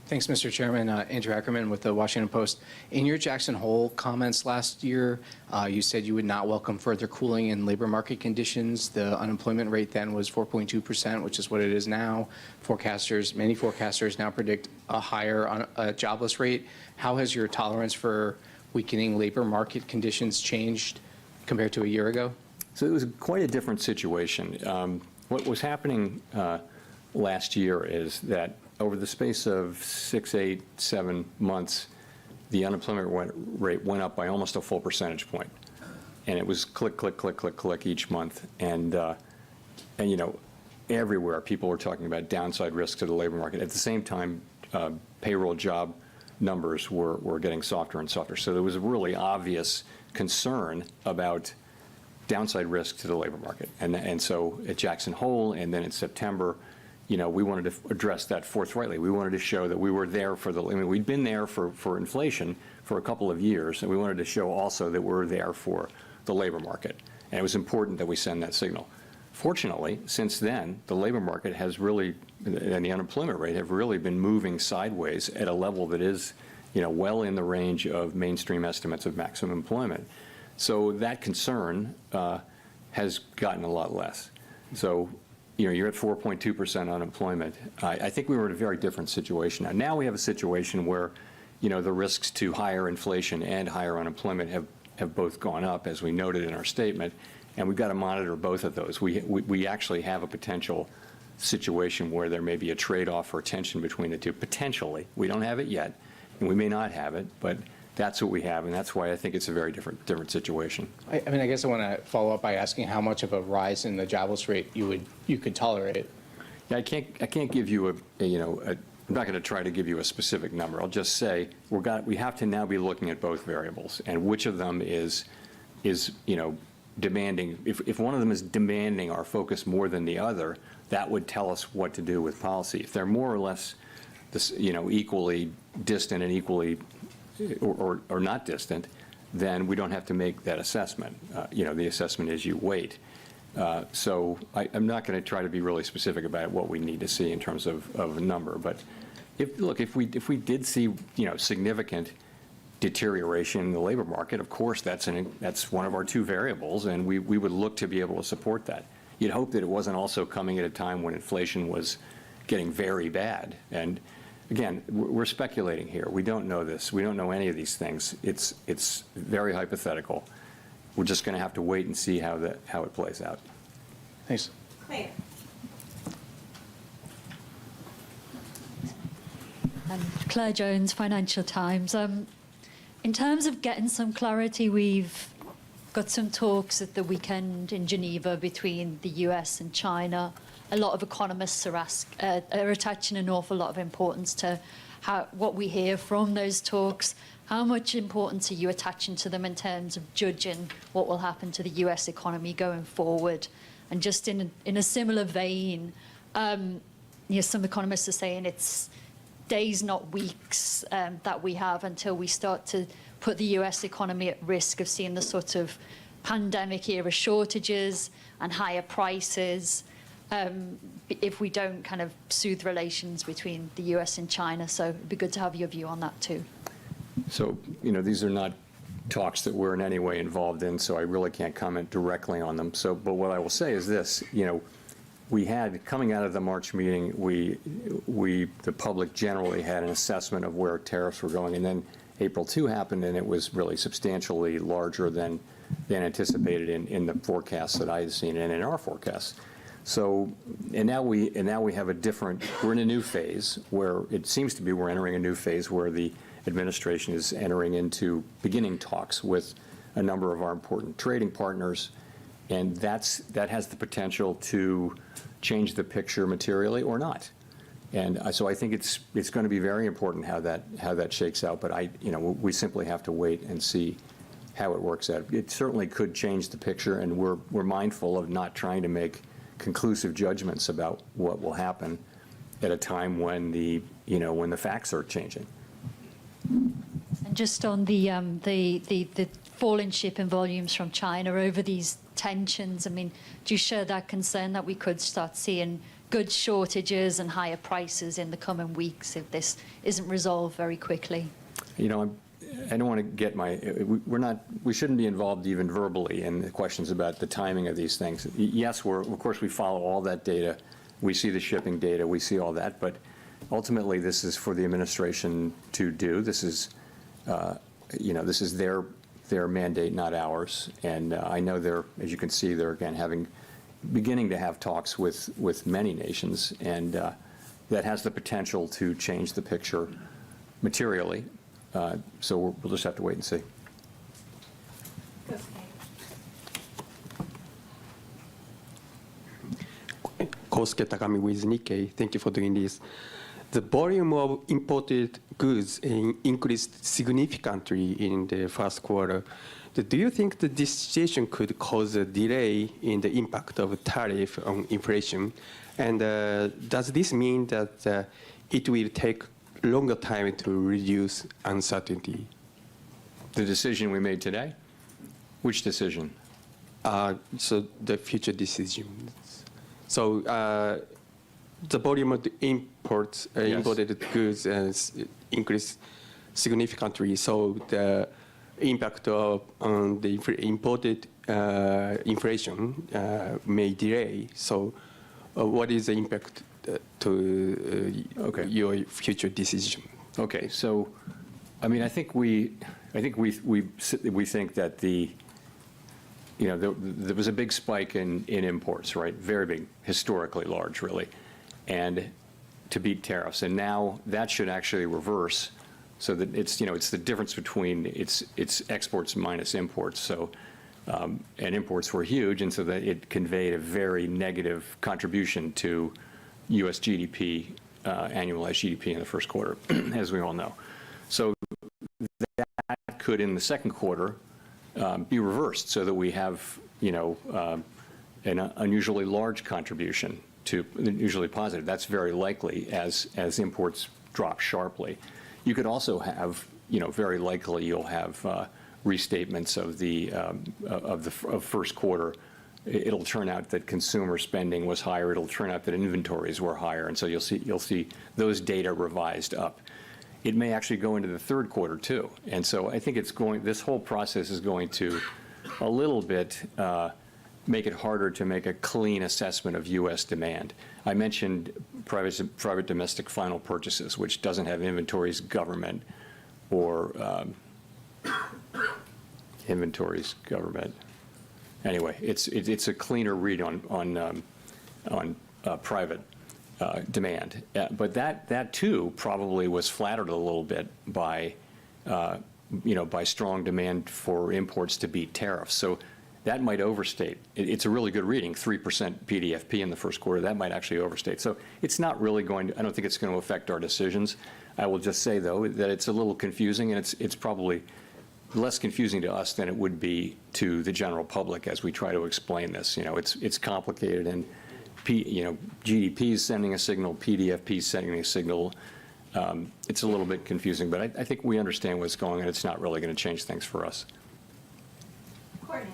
Thanks, Mr. Chairman. Andrew Ackerman with the Washington Post. In your Jackson Hole comments last year, you said you would not welcome further cooling in labor market conditions. The unemployment rate then was 4.2%, which is what it is now. Many forecasters now predict a higher jobless rate. How has your tolerance for weakening labor market conditions changed compared to a year ago? So it was quite a different situation. What was happening last year is that over the space of 6, 8, 7 months, the unemployment rate went up by almost a full percentage point. And it was click, click, click, click, click each month. And you know, everywhere people were talking about downside risks to the labor market. At the same time, payroll job numbers were getting softer and softer. So there was a really obvious concern about downside risk to the labor market. And so at Jackson Hole and then in September, you know, we wanted to address that forthrightly. We wanted to show that we were there for I mean, we'd been there for inflation for a couple of years, and we wanted to show also that we're there for the labor market. And it was important that we send that signal. Fortunately, since then, the labor market has really, and the unemployment rate have really been moving sideways at a level that is, you know, well in the range of mainstream estimates of maximum employment. So that concern has gotten a lot less. So, you know, you're at 4.2% unemployment. I think we were in a very different situation. Now we have a situation where, you know, the risks to higher inflation and higher unemployment have both gone up, as we noted in our statement, and we've got to monitor both of those. We actually have a potential situation where there may be a trade-off or tension between the two, potentially. We don't have it yet, and we may not have it, but that's what we have, and that's why I think it's a very different situation. I mean, I guess I want to follow up by asking how much of a rise in the jobless rate you could tolerate. Yeah, I can't give you I'm not going to try to give you a specific number. I'll just say we have to now be looking at both variables and which of them is you know, demanding. If one of them is demanding our focus more than the other, that would tell us what to do with policy. If they're more or less, you know, equally distant and equally or not distant, then we don't have to make that assessment. You know, the assessment is you wait. So I'm not going to try to be really specific about what we need to see in terms of a number. But if we did see, you know, significant deterioration in the labor market, of course that's one of our two variables, and we would look to be able to support that. You'd hope that it wasn't also coming at a time when inflation was getting very bad. And again, we're speculating here. We don't know this. We don't know any of these things. It's very hypothetical. We're just going to have to wait and see how it plays out. Thanks. Claire. Claire Jones, Financial Times. In terms of getting some clarity, we've got some talks at the weekend in Geneva between the US and China. A lot of economists are attaching an awful lot of importance to what we hear from those talks. How much importance are you attaching to them in terms of judging what will happen to the US economy going forward? And just in a similar vein, some economists are saying it's days, not weeks, that we have until we start to put the US economy at risk of seeing the sort of pandemic-era shortages and higher prices if we don't kind of soothe relations between the US and China. So it'd be good to have your view on that too. So, these are not talks that we're in any way involved in, so I really can't comment directly on them. So, but what I will say is this, we had, coming out of the March meeting, the public generally had an assessment of where tariffs were going, and then April 2 happened, and it was really substantially larger than anticipated in the forecasts that I had seen and in our forecasts. So, and now we have we're in a new phase where it seems to be we're entering a new phase where the administration is beginning talks with a number of our important trading partners, and that has the potential to change the picture materially or not. And so I think it's going to be very important how that shakes out. But we simply have to wait and see how it works out. It certainly could change the picture, and we're mindful of not trying to make conclusive judgments about what will happen at a time when the facts are changing. And just on the fall in shipping volumes from China over these tensions, I mean, do you share that concern that we could start seeing goods shortages and higher prices in the coming weeks if this isn't resolved very quickly? I don't want to get we shouldn't be involved even verbally in the questions about the timing of these things. Yes, of course we follow all that data. We see the shipping data, we see all that, but ultimately this is for the administration to do. This is, this is their mandate, not ours. And I know as you can see, they're again beginning to have talks with many nations, and that has the potential to change the picture materially. So we'll just have to wait and see. Kosuke Takami with Nikkei. Thank you for doing this. The volume of imported goods increased significantly in the first quarter. Do you think that this situation could cause a delay in the impact of tariff on inflation? And does this mean that it will take longer time to reduce uncertainty? The decision we made today? Which decision? So the future decisions. So the volume of the imports, imported goods increased significantly. So the impact on the imported inflation may delay. So what is the impact to your future decision? Okay, so I mean, I think we think that there was a big spike in imports, right? Very big, historically large, really, and to beat tariffs. And now that should actually reverse, so that it's the difference between it's exports minus imports. So and imports were huge, and so that it conveyed a very negative contribution to U.S. GDP, annualized GDP in the first quarter, as we all know. So that could, in the second quarter, be reversed, so that we have, an unusually large contribution to usually positive. That's very likely as imports drop sharply. You could also have, very likely you'll have restatements of first quarter. It'll turn out that consumer spending was higher. It'll turn out that inventories were higher, and so you'll see those data revised up. It may actually go into the third quarter too, and so I think this whole process is going to a little bit make it harder to make a clean assessment of U.S. demand. I mentioned private domestic final purchases, which doesn't have inventories, government, or inventories, government. Anyway, it's a cleaner read on private demand, but that too probably was flattered a little bit by by strong demand for imports to beat tariffs. So that might overstate. It's a really good reading, 3% PDFP in the first quarter. That might actually overstate. So it's not really going to, I don't think it's going to affect our decisions. I will just say, though, that it's a little confusing, and it's probably less confusing to us than it would be to the general public as we try to explain this. It's complicated, and GDP is sending a signal, PDFP is sending a signal. It's a little bit confusing, but I think we understand what's going on. It's not really going to change things for us. Courtney.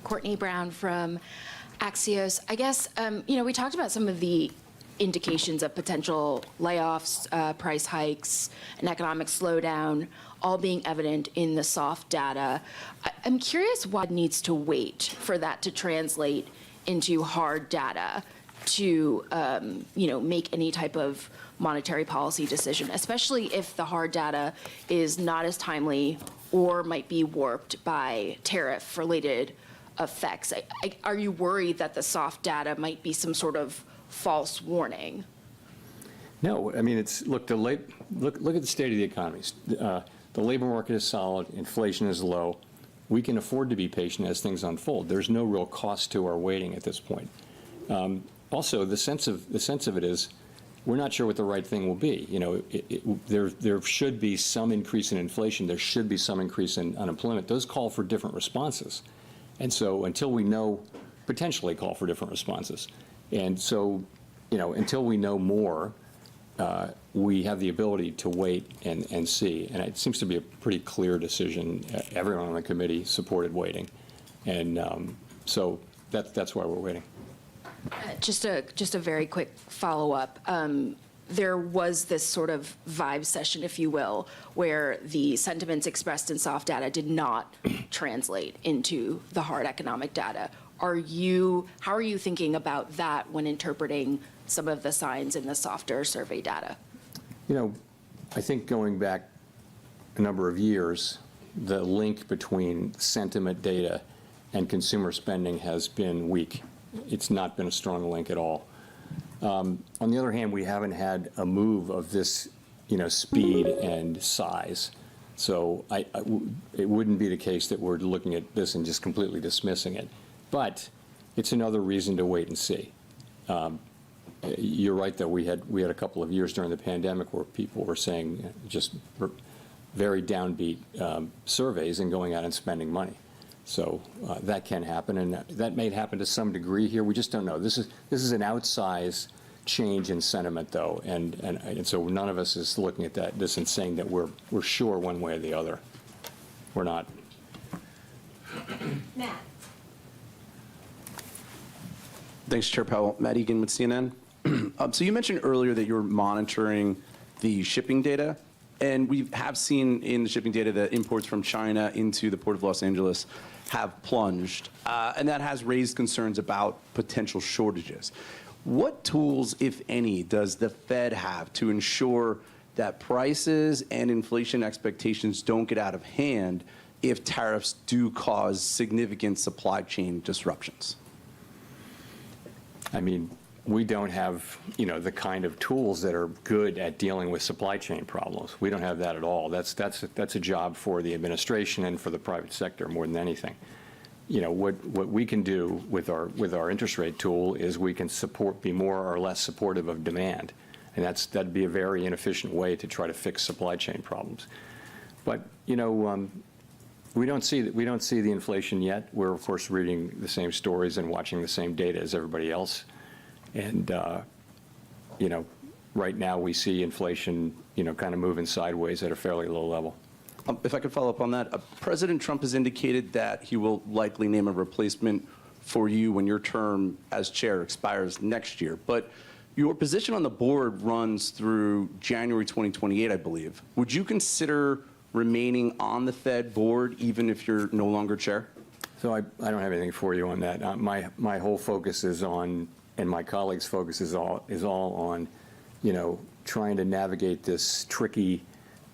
Courtney Brown from Axios. I guess, we talked about some of the indications of potential layoffs, price hikes, an economic slowdown, all being evident in the soft data. I'm curious why it needs to wait for that to translate into hard data to, make any type of monetary policy decision, especially if the hard data is not as timely or might be warped by tariff-related effects. Are you worried that the soft data might be some sort of false warning? No, I mean, look at the state of the economies. The labor market is solid, inflation is low. We can afford to be patient as things unfold. There's no real cost to our waiting at this point. Also, the sense of it is we're not sure what the right thing will be. There should be some increase in inflation. There should be some increase in unemployment. Those call for different responses. And so until we know, potentially call for different responses. And so, until we know more, we have the ability to wait and see. And it seems to be a pretty clear decision. Everyone on the committee supported waiting. And so that's why we're waiting. Just a very quick follow-up. There was this sort of vibe session, if you will, where the sentiments expressed in soft data did not translate into the hard economic data. How are you thinking about that when interpreting some of the signs in the softer survey data? I think going back a number of years, the link between sentiment data and consumer spending has been weak. It's not been a strong link at all. On the other hand, we haven't had a move of this, speed and size. So it wouldn't be the case that we're looking at this and just completely dismissing it. But it's another reason to wait and see. You're right, though. We had a couple of years during the pandemic where people were saying just very downbeat surveys and going out and spending money. So that can happen, and that may happen to some degree here. We just don't know. This is an outsized change in sentiment, though, and so none of us is looking at this and saying that we're sure one way or the other. We're not. Matt. Thanks, Chair Powell. Matt Egan with CNN. So you mentioned earlier that you're monitoring the shipping data, and we have seen in the shipping data that imports from China into the Port of Los Angeles have plunged, and that has raised concerns about potential shortages. What tools, if any, does the Fed have to ensure that prices and inflation expectations don't get out of hand if tariffs do cause significant supply chain disruptions? I mean, we don't have, the kind of tools that are good at dealing with supply chain problems. We don't have that at all. That's a job for the administration and for the private sector more than anything. What we can do with our interest rate tool is we can be more or less supportive of demand, and that'd be a very inefficient way to try to fix supply chain problems. But we don't see the inflation yet. We're of course reading the same stories and watching the same data as everybody else. And, right now we see inflation, kind of moving sideways at a fairly low level. If I could follow up on that, President Trump has indicated that he will likely name a replacement for you when your term as chair expires next year. But your position on the board runs through January 2028, I believe. Would you consider remaining on the Fed board even if you're no longer chair? So I don't have anything for you on that. My whole focus is on, and my colleagues' focus is all on, trying to navigate this tricky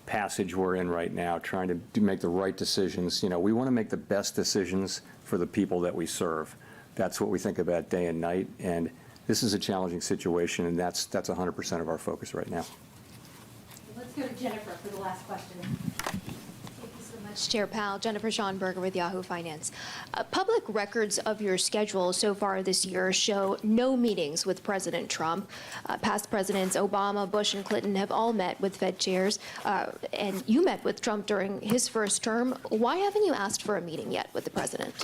passage we're in right now, trying to make the right decisions. We want to make the best decisions for the people that we serve. That's what we think about day and night, and this is a challenging situation, and that's 100% of our focus right now. Let's Let's go to Jennifer for the last question. Chair Powell, Jennifer Schonberger with Yahoo Finance. Public records of your schedule so far this year show no meetings with President Trump. Past presidents Obama, Bush, and Clinton have all met with Fed chairs, and you met with Trump during his first term. Why haven't you asked for a meeting yet with the president?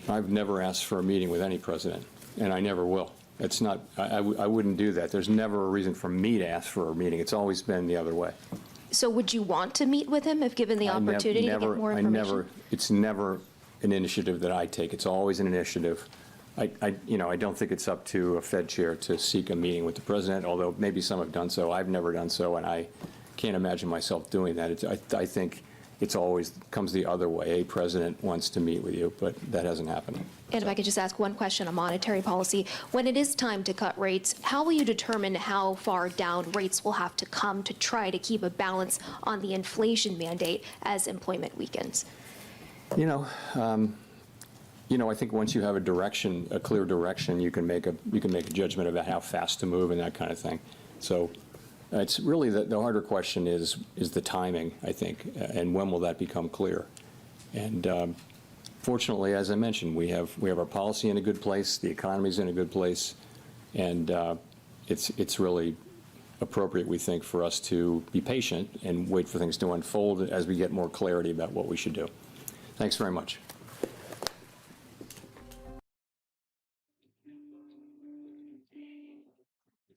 I've never asked for a meeting with any president, and I never will. It's not, I wouldn't do that. There's never a reason for me to ask for a meeting. It's always been the other way. So would you want to meet with him if given the opportunity to get more information? It's never an initiative that I take. It's always an initiative. I don't think it's up to a Fed chair to seek a meeting with the president, although maybe some have done so. I've never done so, and I can't imagine myself doing that. I think it's always comes the other way. A president wants to meet with you, but that hasn't happened. And if I could just ask one question on monetary policy. When it is time to cut rates, how will you determine how far down rates will have to come to try to keep a balance on the inflation mandate as employment weakens? I think once you have a clear direction, you can make a judgment about how fast to move and that kind of thing. So it's really the harder question is the timing, I think, and when will that become clear? And fortunately, as I mentioned, we have our policy in a good place, the economy's in a good place, and it's really appropriate, we think, for us to be patient and wait for things to unfold as we get more clarity about what we should do. Thanks very much.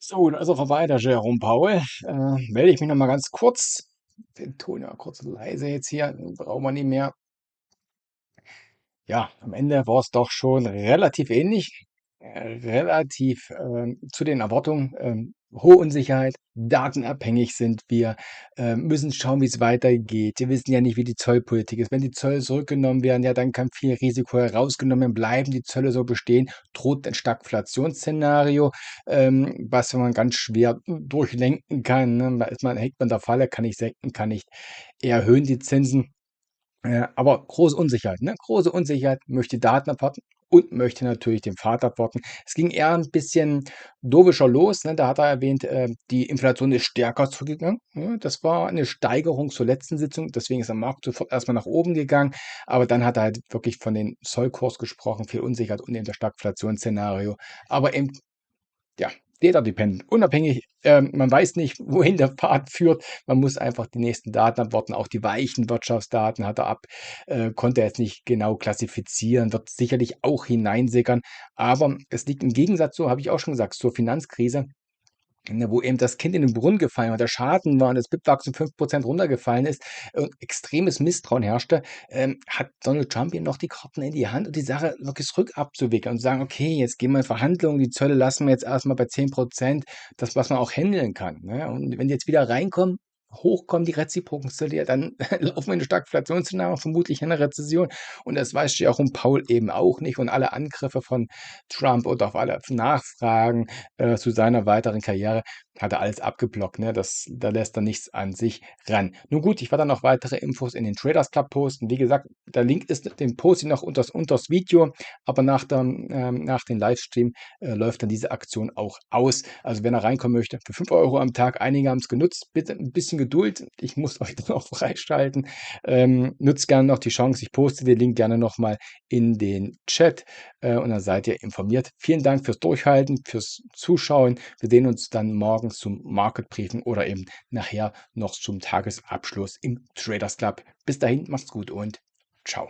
So, da ist er vorbei, der Jerome Powell. Melde ich mich noch mal ganz kurz. Den Ton ja kurz leise jetzt hier, den brauchen wir nicht mehr. Ja, am Ende war es doch schon relativ ähnlich, relativ zu den Erwartungen. Hohe Unsicherheit, datenabhängig sind wir, müssen schauen, wie es weitergeht. Wir wissen ja nicht, wie die Zollpolitik ist. Wenn die Zölle zurückgenommen werden, ja, dann kann viel Risiko herausgenommen bleiben. Die Zölle so bestehen, droht ein Stagflationsszenario, was man ganz schwer durchlenken kann. Ne? Da hängt man der Falle, kann ich senken, kann ich erhöhen die Zinsen. Aber große Unsicherheit, ne? Große Unsicherheit, möchte Daten abwarten und möchte natürlich den Pfad abwarten. Es ging eher ein bisschen dovischer los, ne? Da hat er erwähnt, die Inflation ist stärker zurückgegangen. Ja, das war eine Steigerung zur letzten Sitzung, deswegen ist der Markt sofort erstmal nach oben gegangen. Aber dann hat er halt wirklich von den Zollkurs gesprochen, viel Unsicherheit und eben das Stagflationsszenario. Aber eben, ja, data-dependent, unabhängig, man weiß nicht, wohin der Pfad führt, man muss einfach die nächsten Daten abwarten, auch die weichen Wirtschaftsdaten hat er konnte er jetzt nicht genau klassifizieren, wird sicherlich auch hineinsickern, aber es liegt im Gegensatz, so habe ich auch schon gesagt, zur Finanzkrise, ne, wo eben das Kind in den Brunnen gefallen war, der Schaden war und das BIP-Wachstum 5% runtergefallen ist und extremes Misstrauen herrschte, hat Donald Trump ihm noch die Karten in die Hand und die Sache wirklich rückabzuwickeln und sagen, okay, jetzt gehen wir in Verhandlungen, die Zölle lassen wir jetzt erstmal bei 10%, das, was man auch handeln kann. Ne? Und wenn die jetzt wieder reinkommen, hochkommen die reziproken Zölle, ja, dann laufen wir in ein Stagflationsszenario, vermutlich in eine Rezession. Und das weiß Jerome Powell eben auch nicht. Und alle Angriffe von Trump und auf alle Nachfragen zu seiner weiteren Karriere hat er alles abgeblockt. Ne? Da lässt er nichts an sich ran. Nun gut, ich werde dann noch weitere Infos in den Traders Club posten. Wie gesagt, der Link ist, den poste ich noch unters Video, aber nach dem Livestream läuft dann diese Aktion auch aus. Also wenn er reinkommen möchte, für 5 € am Tag, einige haben es genutzt, bitte ein bisschen Geduld, ich muss euch dann auch freischalten. Nutzt gerne noch die Chance, ich poste den Link gerne nochmal in den Chat und dann seid ihr informiert. Vielen Dank fürs Durchhalten, fürs Zuschauen. Wir sehen uns dann morgen zum Market Briefing oder eben nachher noch zum Tagesabschluss im Traders Club. Bis dahin, macht's gut und ciao.